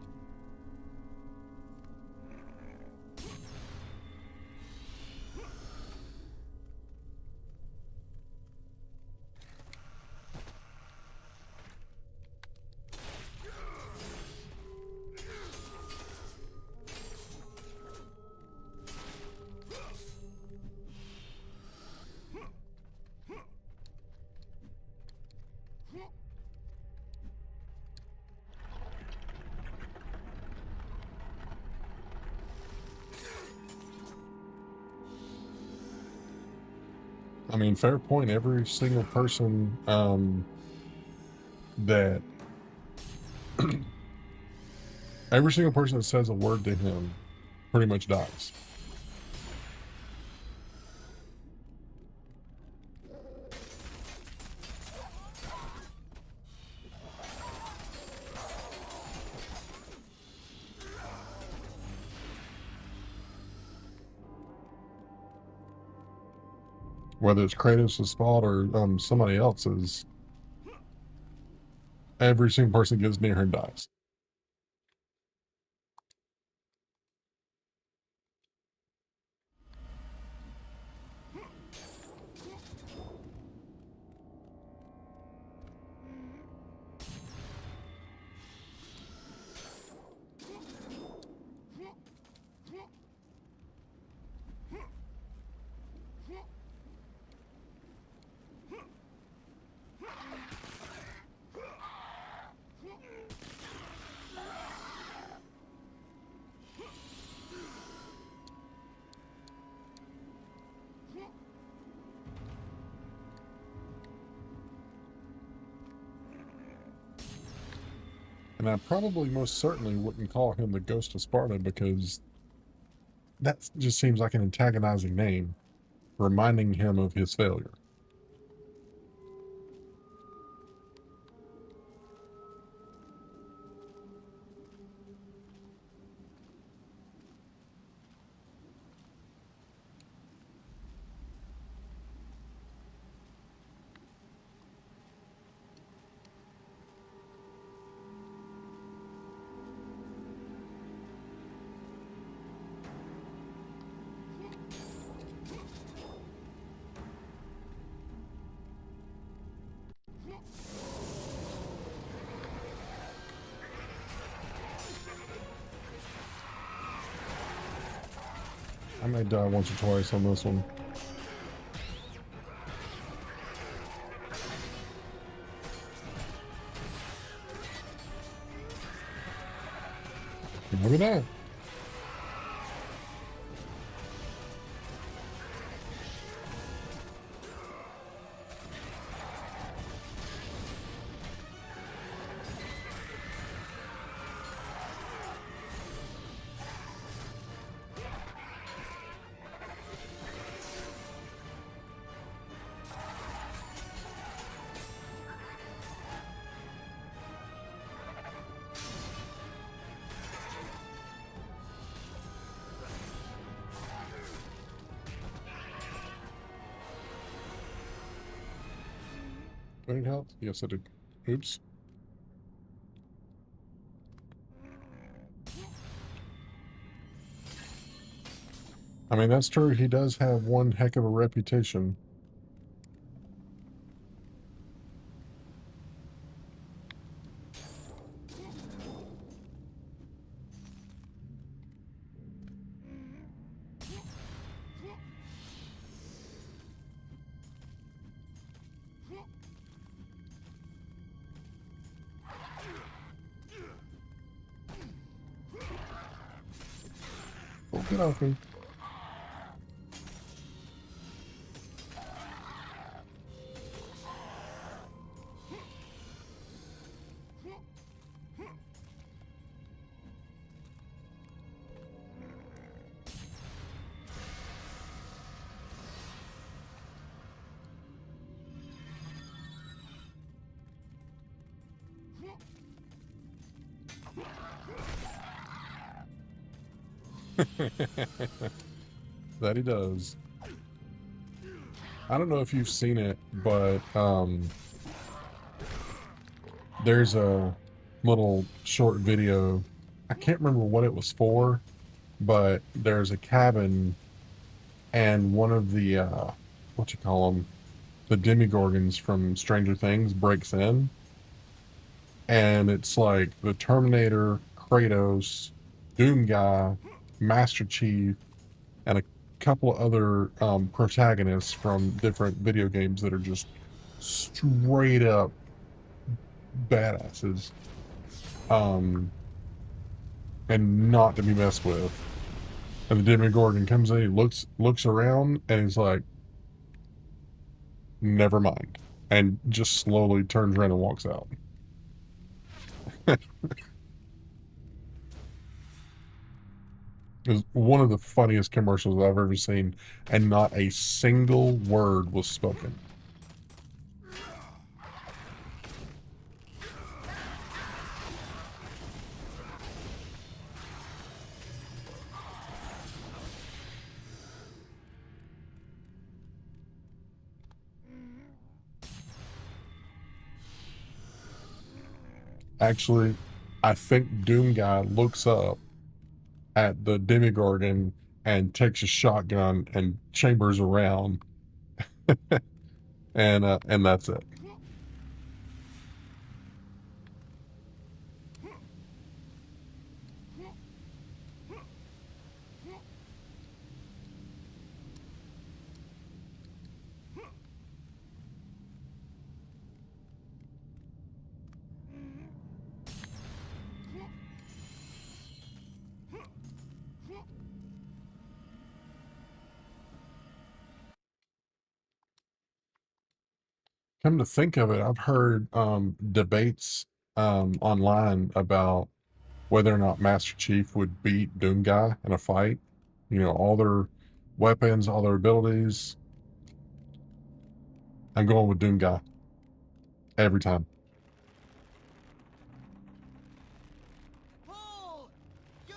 I mean, fair point. Every single person that every single person that says a word to him pretty much dies. Whether it's Kratos' fault or somebody else's, every single person that gets near him dies. And I probably most certainly wouldn't call him the Ghost of Sparta because that just seems like an antagonizing name, reminding him of his failure. I may die once or twice on this one. Maybe not. I need help? Yes, I do. Oops. I mean, that's true. He does have one heck of a reputation. Oh, get off me. That he does. I don't know if you've seen it, but there's a little short video. I can't remember what it was for, but there's a cabin and one of the what you call them, the demigorgons from Stranger Things breaks in, and it's like the Terminator, Kratos, Doom Guy, Master Chief, and a couple of other protagonists from different video games that are just straight up badasses, and not to be messed with. And the Demogorgon comes in, he looks around, and he's like, "Never mind," and just slowly turns around and walks out. It was one of the funniest commercials I've ever seen, and not a single word was spoken. Actually, I think Doom Guy looks up at the Demigorgon and takes a shotgun and chambers around, and that's it. Come to think of it, I've heard debates online about whether or not Master Chief would beat Doom Guy in a fight. You know, all their weapons, all their abilities. I'm going with Doom Guy every time. Pull! You!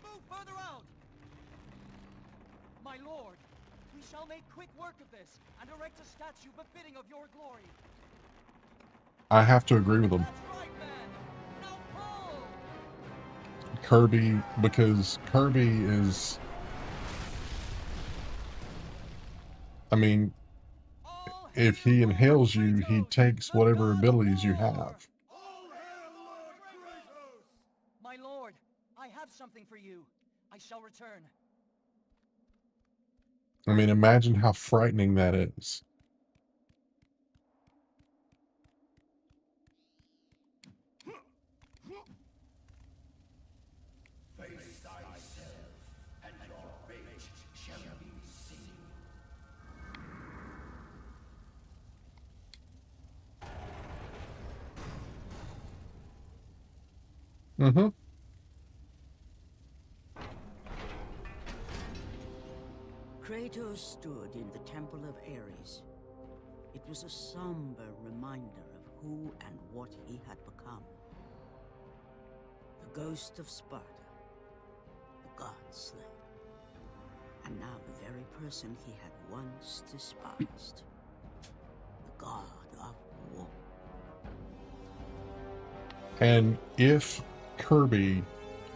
Move further out! My lord, we shall make quick work of this, and erect a statue befitting of your glory. I have to agree with him. That's right, man! Now pull! Kirby, because Kirby is, I mean, All if hail he Lord inhales you, he Kratos, takes the whatever god of abilities you war! have. My lord, I have something for you. I shall return. I mean, imagine how frightening that is. Mm-hmm. Kratos stood in the Temple of Ares. It was a somber reminder of who and what he had become. The Ghost of Sparta, the God Slayer, and now the very person he had once despised, the God of War. And if Kirby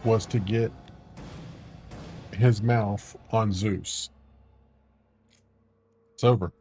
was to get his mouth on Zeus, it's over.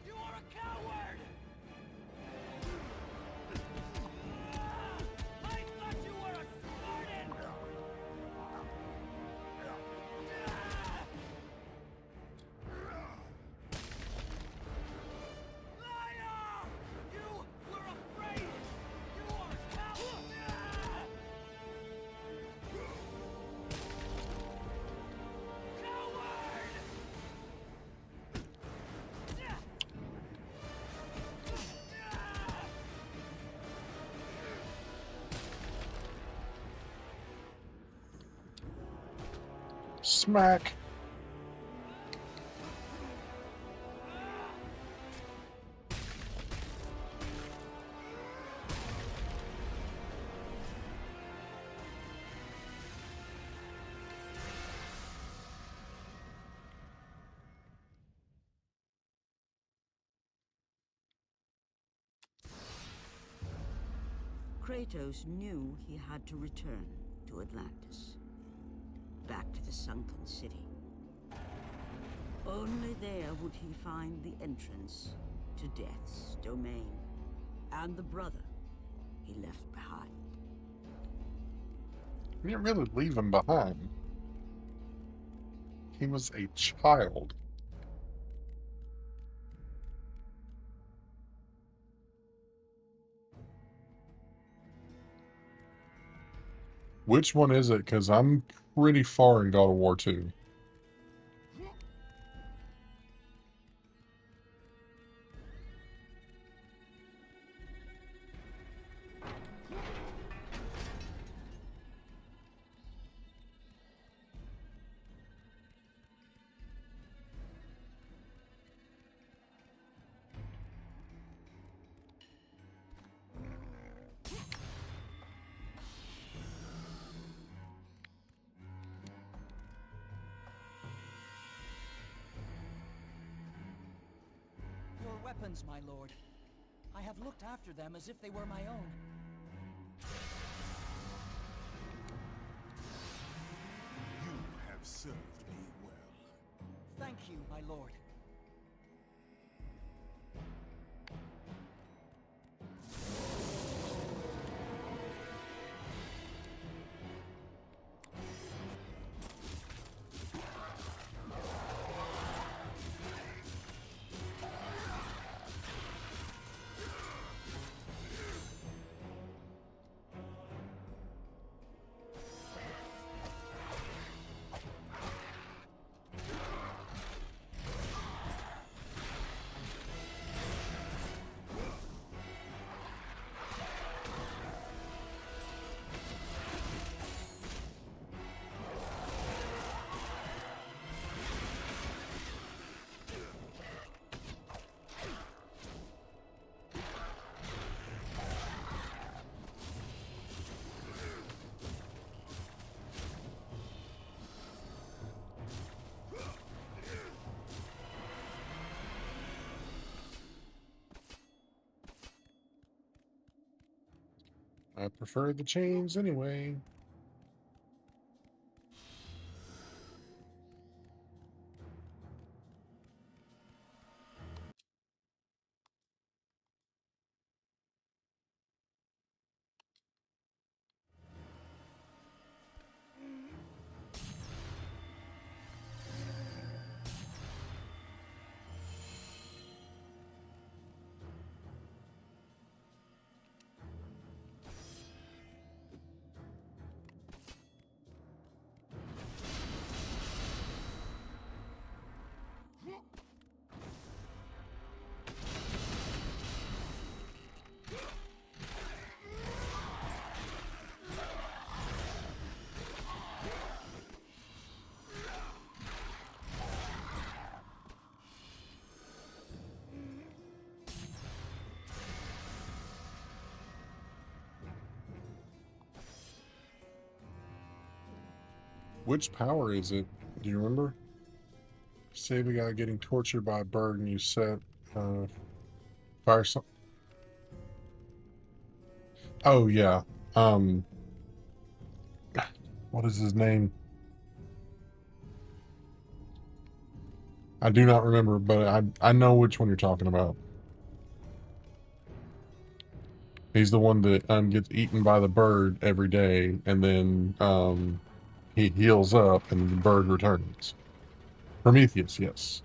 You are a coward! I thought you were a Spartan! Liar! You were afraid! You are a coward! Coward! Smack. Kratos knew he had to return to Atlantis, back to the sunken city. Only there would he find the entrance to Death's domain, and the brother he left behind. You didn't really leave him behind. He was a child. Which one is it? Because I'm pretty far in God of War 2. Your weapons, my lord. I have looked after them as if they were my own. You have served me well. Thank you, my lord. I prefer the chains anyway. Which power is it? Do you remember? Save a guy getting tortured by a bird and you set fire some. Oh yeah. Um what is his name? I do not remember, but I know which one you're talking about. He's the one that gets eaten by the bird every day, and then he heals up, and the bird returns. Prometheus, yes.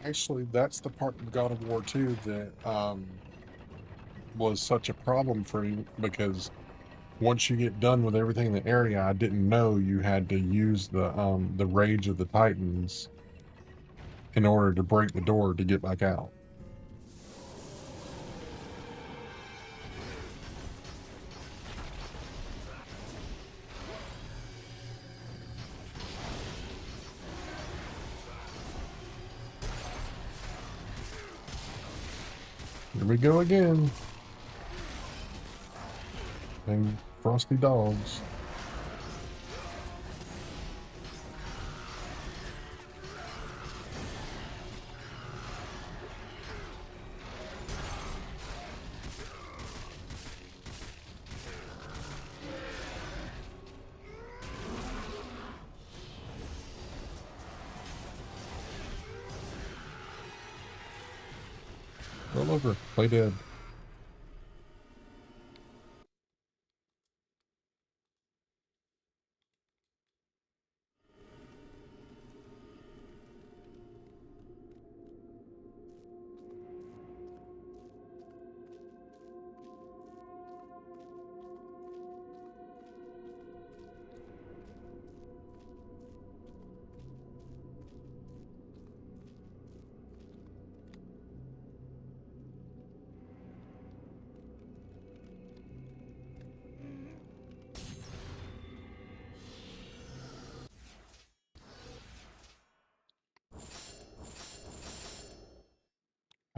Actually, that's the part of God of War 2 that was such a problem for me because once you get done with everything in the area, I didn't know you had to use the rage of the Titans in order to break the door to get back out. Here we go again. And frosty dogs. Roll over. Play dead.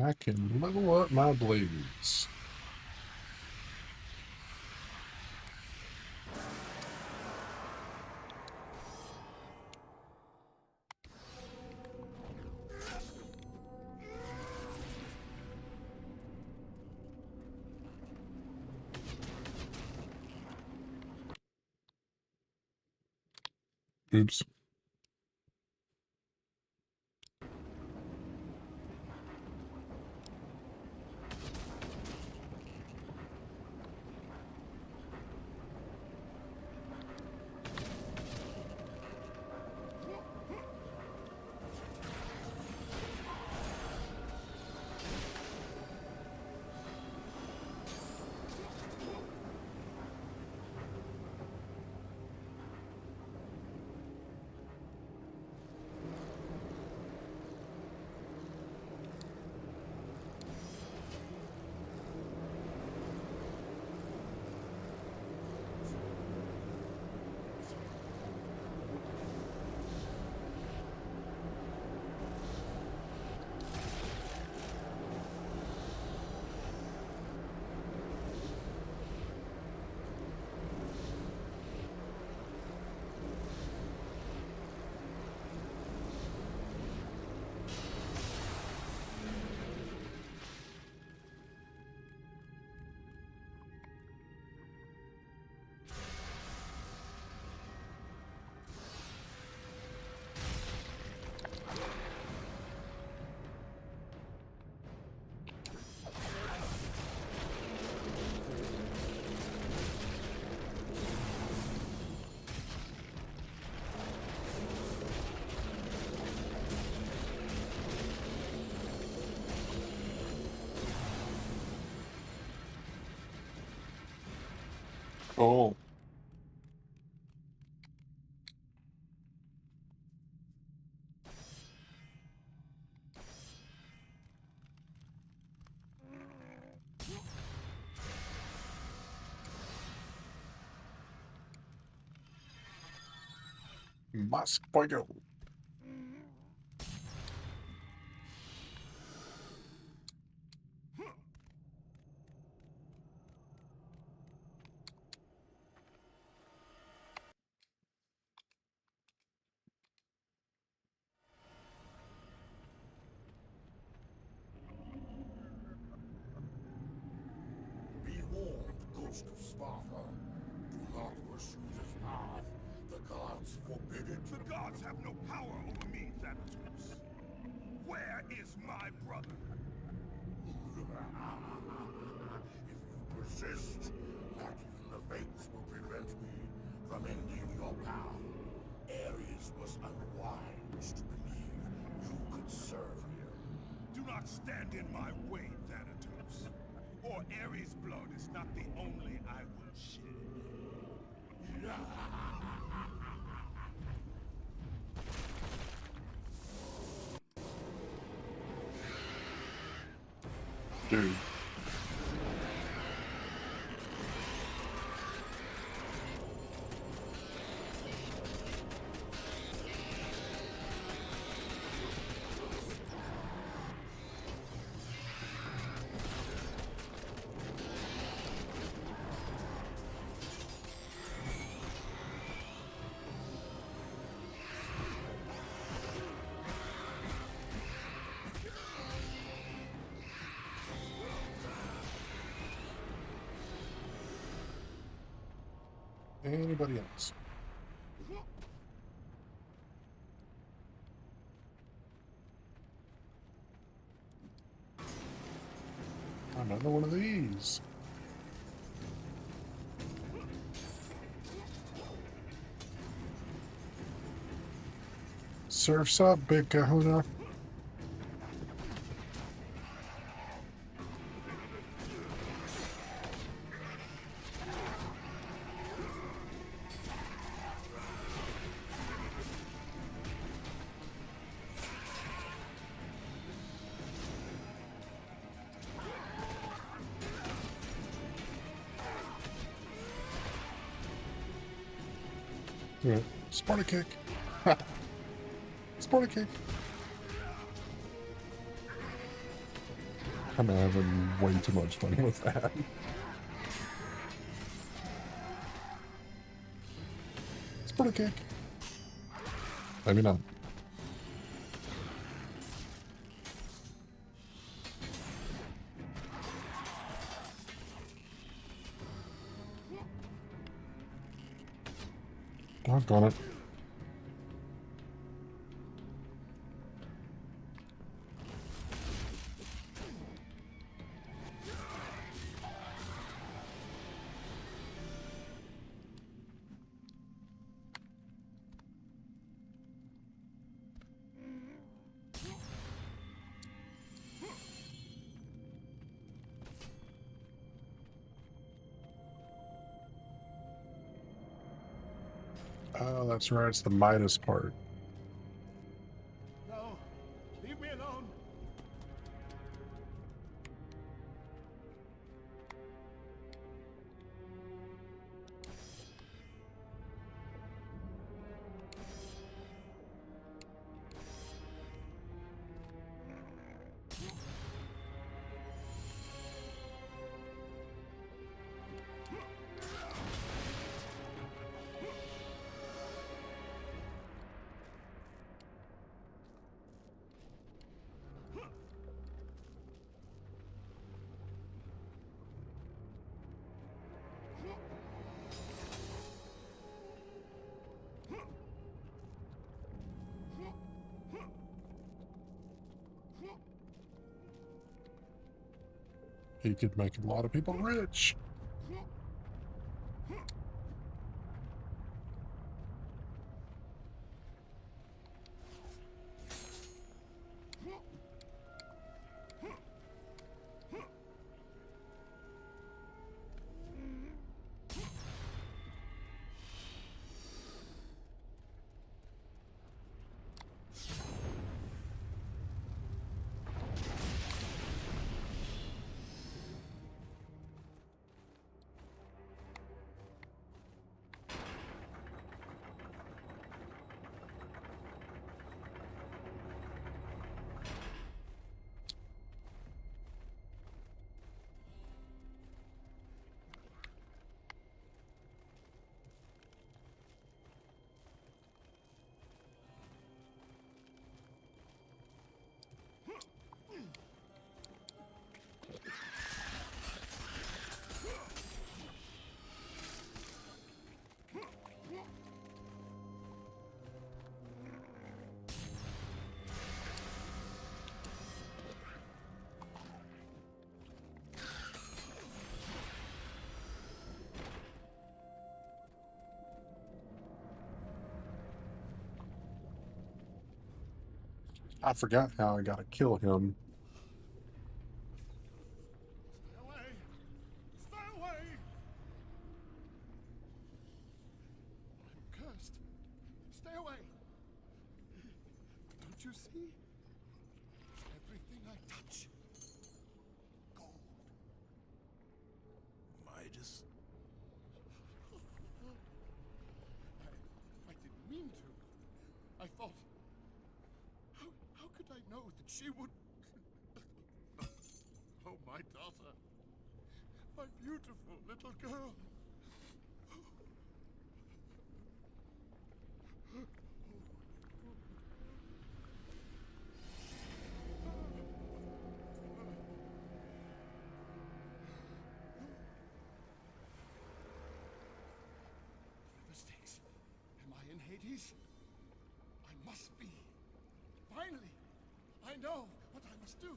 I can level up my blades. Oops. Oh. Más pollo. Be warned, Ghost of Sparta. Do not pursue this path. The gods forbid it. The gods have no power over me, Thanatos. Where is my brother? If you persist, not even the fates will prevent me from ending your path. Ares was unwise to believe you could serve him. Do not stand in my way, Thanatos. Or Ares' blood is not the only I will shed. Dude. Anybody else? Another one of these. Surf's up, big kahuna. Yeah. Sparta kick. Sparta kick. I'm having way too much fun with that. Sparta kick. Maybe not. Doggone it. Oh, that's right. It's the Midas part. No, leave me alone. He could make a lot of people rich. I forgot how I gotta kill him. Stay away! Stay away! I'm cursed. Stay away! Don't you see? Everything I touch. Gold. Midas. I didn't mean to. I thought. How could I know that she would. Oh, my daughter. My beautiful little girl. The stakes. Am I in Hades? I must be. Finally, I know what I must do.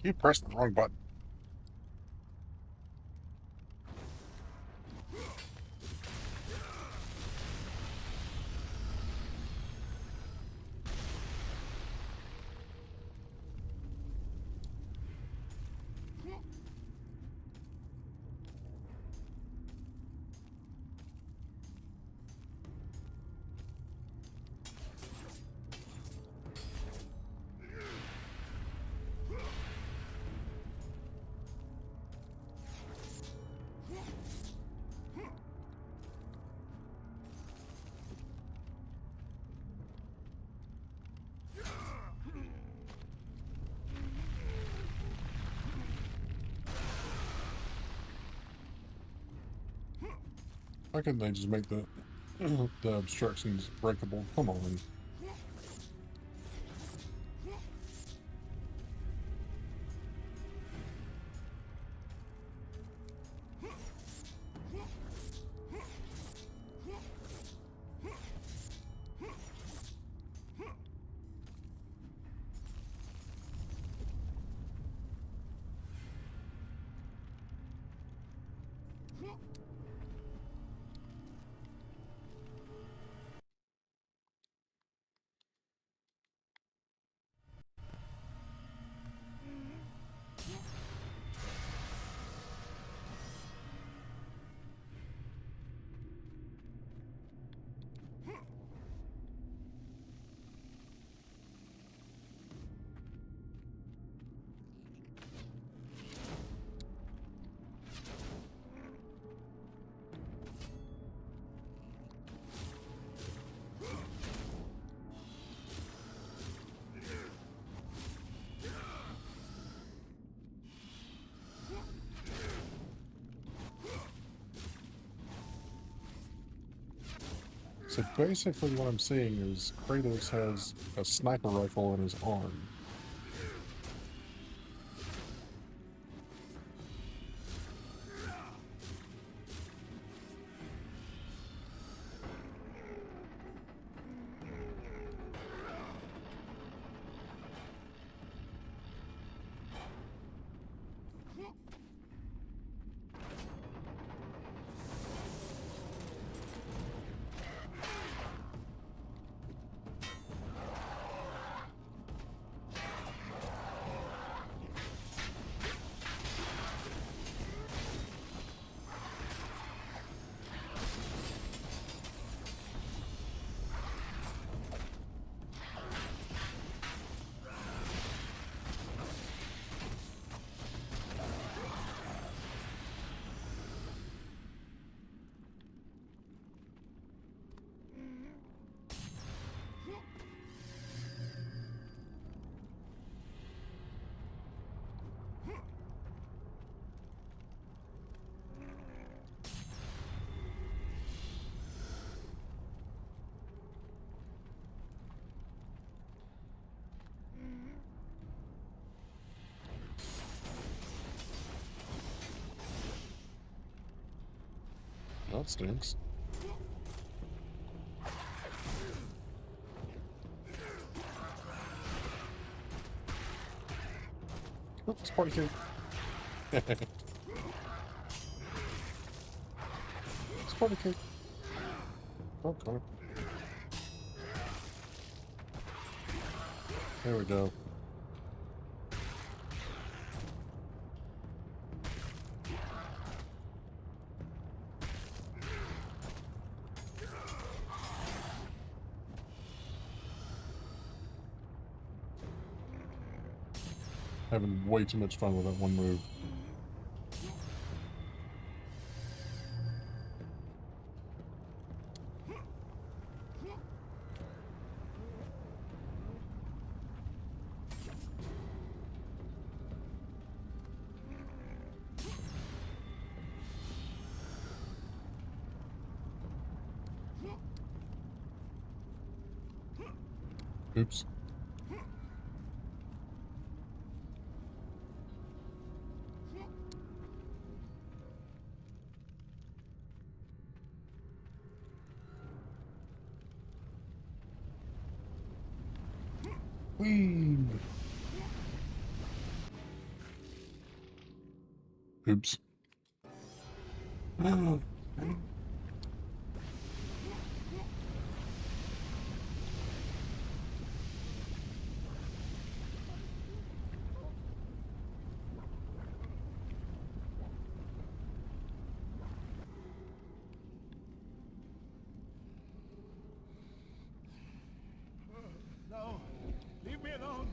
Keep pressing the wrong button. Why couldn't they just make the the obstructions breakable? Come on. So basically what I'm seeing is Kratos has a sniper rifle in his arm. That stinks. Oh, it's party cake. It's party cake. Okay. There we go. Having way too much fun with that one move. Oops. Whee! Oops. No, leave me alone.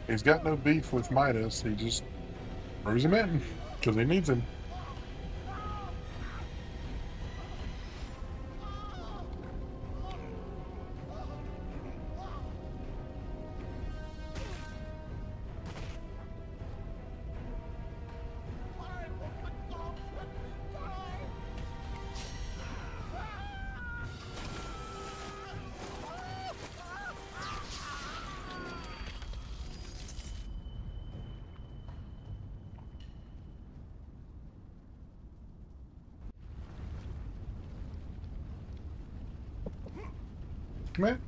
He's got no beef with Midas. He just throws him in because he needs him. Come here.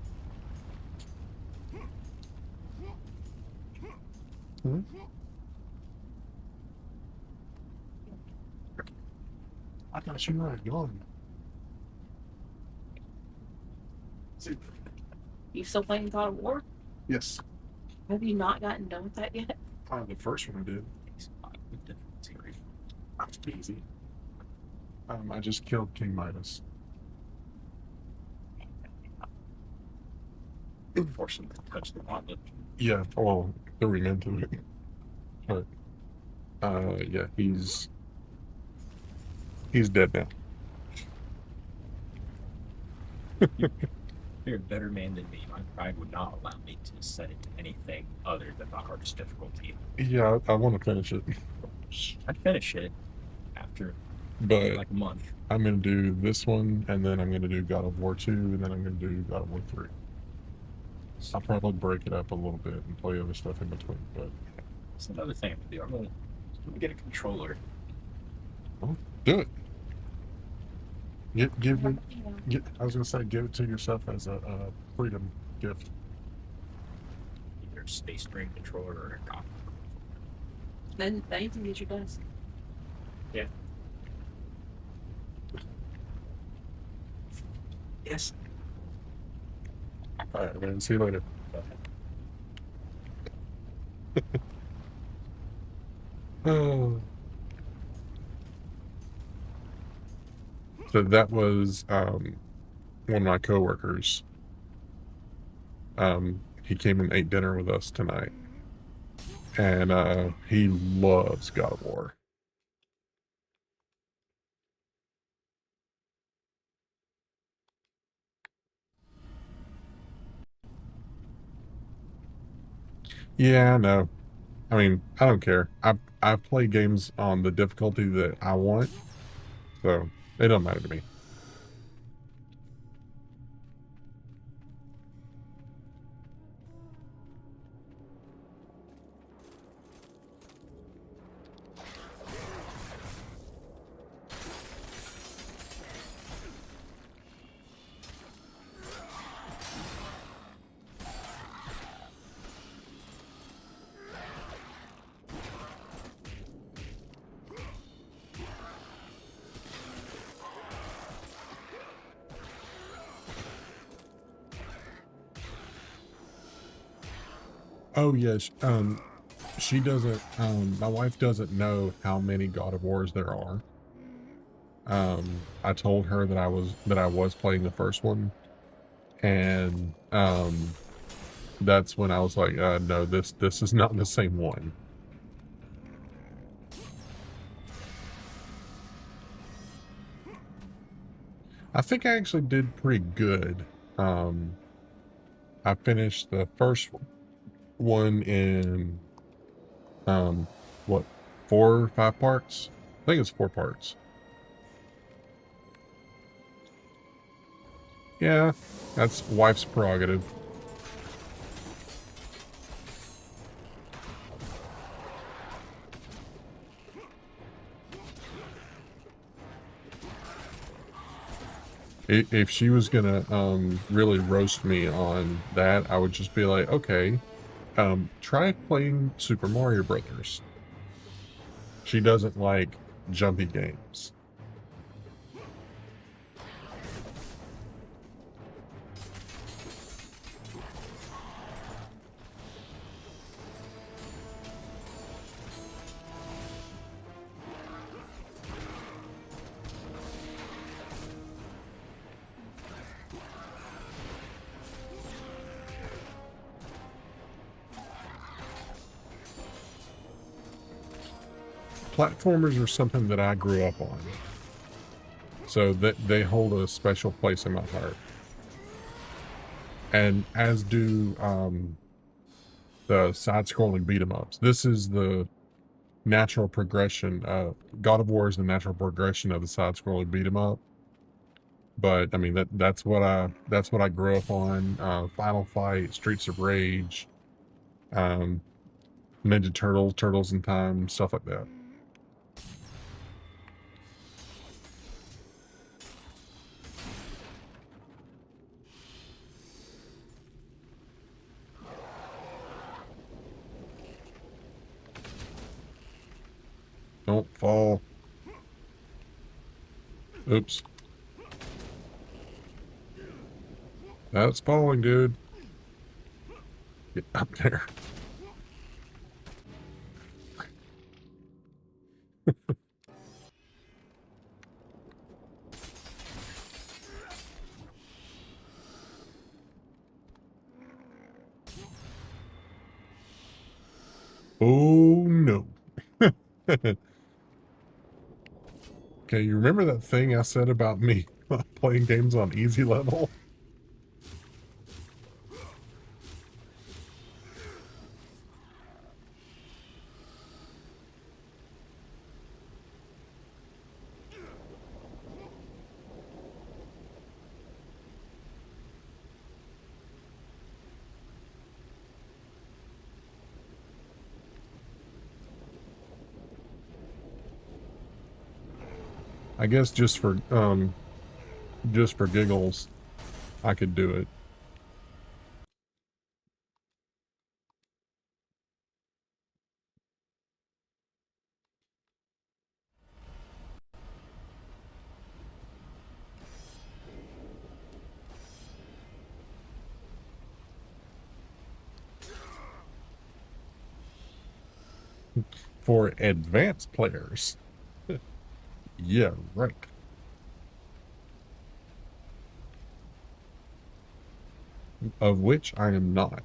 Hmm? I thought you were gone. You still playing God of War? Yes. Have you not gotten done with that yet? The first one I did. That's easy. I just killed King Midas. Force him to touch the gauntlet. Yeah, well, threw him into it. But, yeah, he's dead now. You're a better man than me. My pride would not allow me to set it to anything other than the hardest difficulty. Yeah, I want to finish it. I'd finish it after But like a month. I'm going to do this one, and then I'm going to do God of War 2, and then I'm going to do God of War 3. I'll probably break it up a little bit and play other stuff in between, but... That's another thing to do. I'm gonna get a controller. Well, do it. I was going to say, give it to yourself as a freedom gift. Either a Space Marine controller or a dock. Then you can get your desk. Yeah. Yes. All right, man. See you later. Oh. So that was one of my coworkers. He came and ate dinner with us tonight, and he loves God of War. Yeah, I know. I mean, I don't care. I play games on the difficulty that I want, so it don't matter to me. Oh yes, she doesn't. My wife doesn't know how many God of Wars there are. I told her that I was playing the first one, and that's when I was like, no, this is not the same one. I think I actually did pretty good. I finished the first one in what 4 or 5 parts, think it's 4 parts. Yeah, that's wife's prerogative. If she was gonna really roast me on that, I would just be like, okay, try playing Super Mario Brothers. She doesn't like jumpy games. Platformers are something that I grew up on, so that they hold a special place in my heart, and as do the side-scrolling beat 'em ups. This is the natural progression. God of War is the natural progression of the side-scrolling beat 'em up. But I mean that's what I grew up on. Final Fight, Streets of Rage, um, Ninja Turtles, Turtles in Time, stuff like that. Don't fall. Oops. That's falling, dude. Get up there. Oh no. Okay, you remember that thing I said about me playing games on easy level? I guess just for giggles, I could do it. For advanced players. Yeah, right. Of which I am not.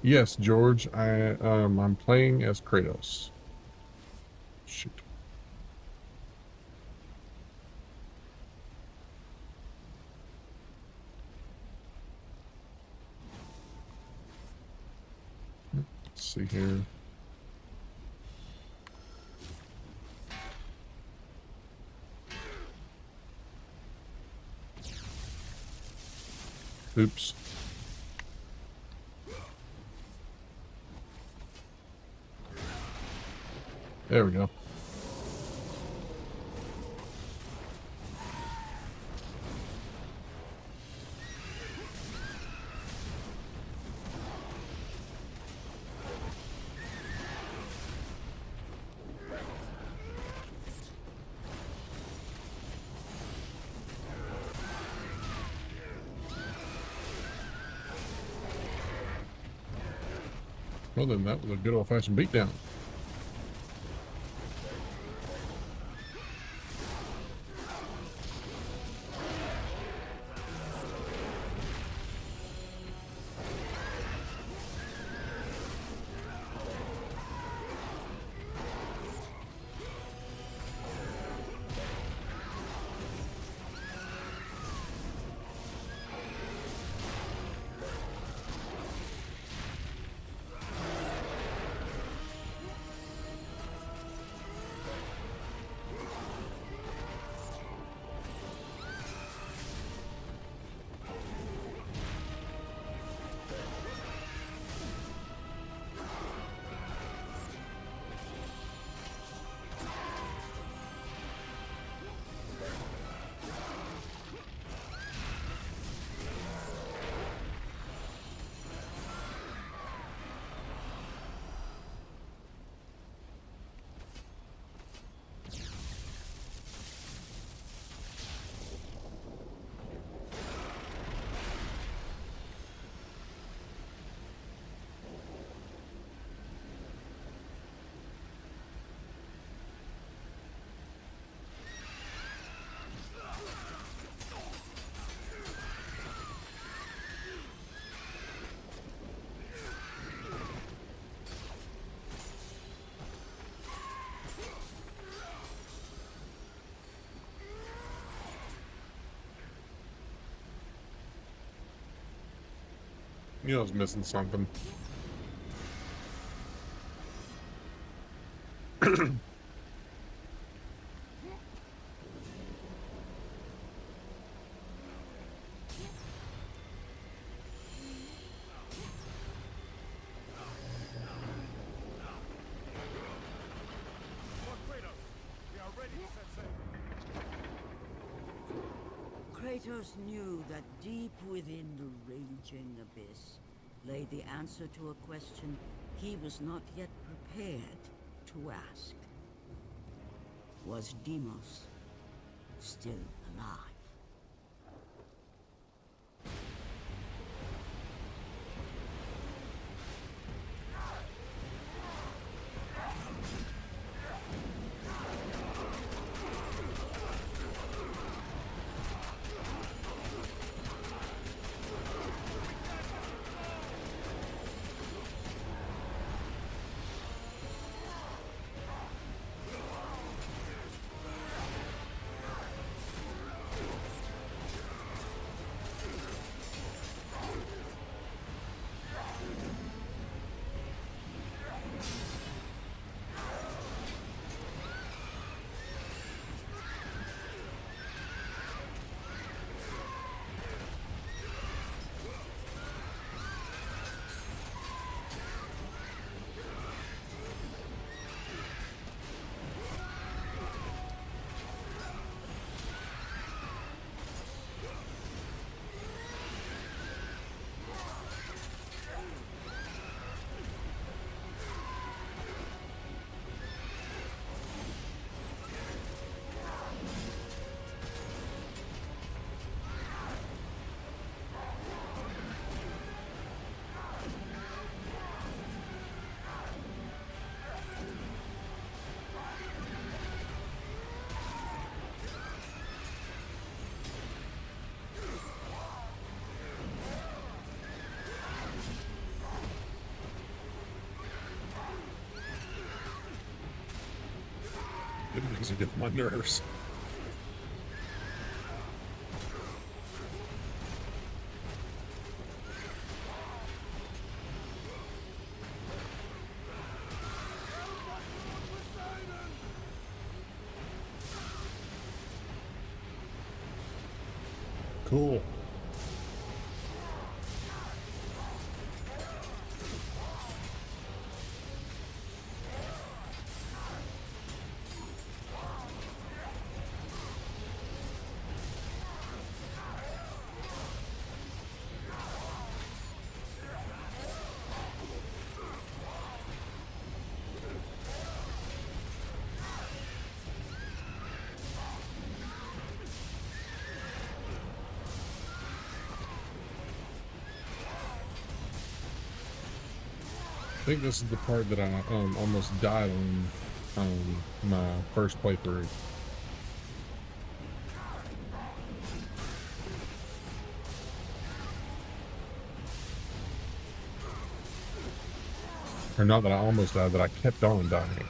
Yes, George, I'm playing as Kratos. Shoot. Let's see here. Oops. There we go. Well, then that was a good old-fashioned beatdown. You know, I was missing something. Kratos knew that deep within the raging abyss lay the answer to a question he was not yet prepared to ask. Was Deimos still alive? It makes it get my nerves. Cool. I think this is the part that I almost died on my first playthrough. Or not that I almost died, that I kept on dying.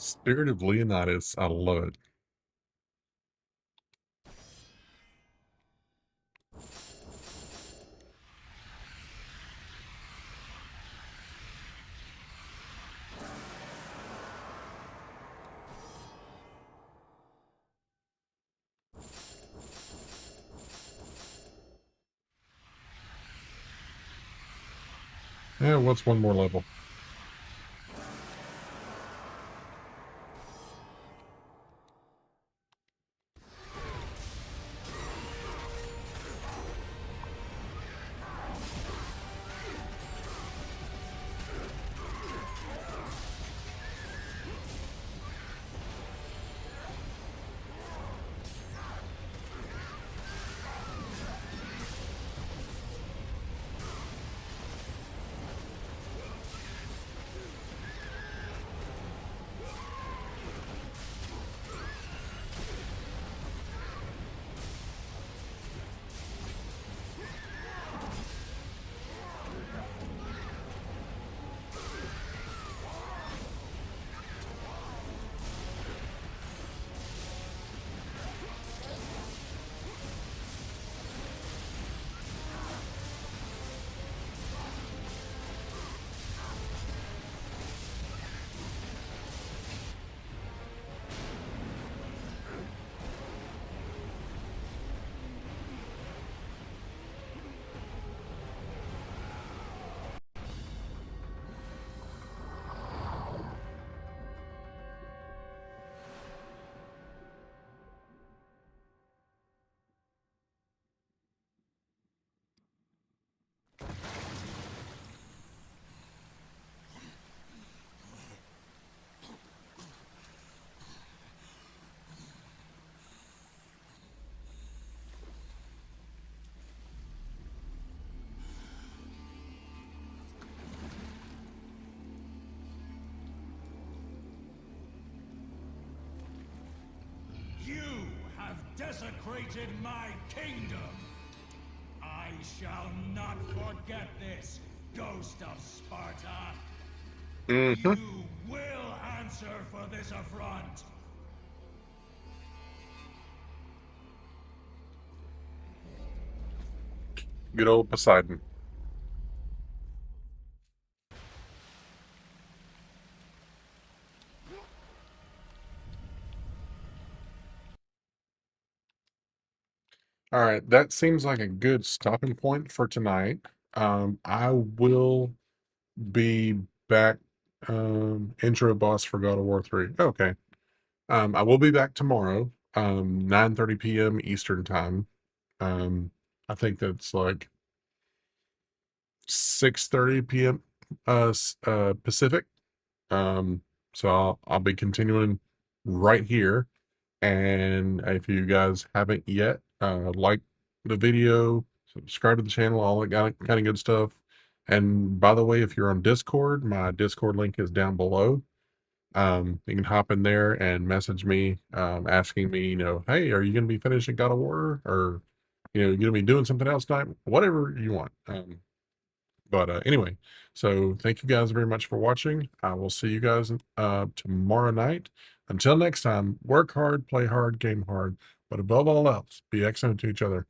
Spirit of Leonidas, I love it. Yeah, what's one more level? desecrated my kingdom. I shall not forget this, Ghost of Sparta. Mm-hmm. You will answer for this affront. Good old Poseidon. All right, that seems like a good stopping point for tonight. I will be back. Intro boss for God of War 3. Okay. I will be back tomorrow, 9:30 p.m. Eastern time. I think that's like 6:30 p.m. Pacific. So I'll be continuing right here. And if you guys haven't yet, like the video, subscribe to the channel, all that kind of good stuff. And by the way, if you're on Discord, my Discord link is down below. You can hop in there and message me, asking me, hey, are you going to be finishing God of War, or you're going to be doing something else tonight? Whatever you want. But anyway, so thank you guys very much for watching. I will see you guys tomorrow night. Until next time, work hard, play hard, game hard, but above all else, be excellent to each other.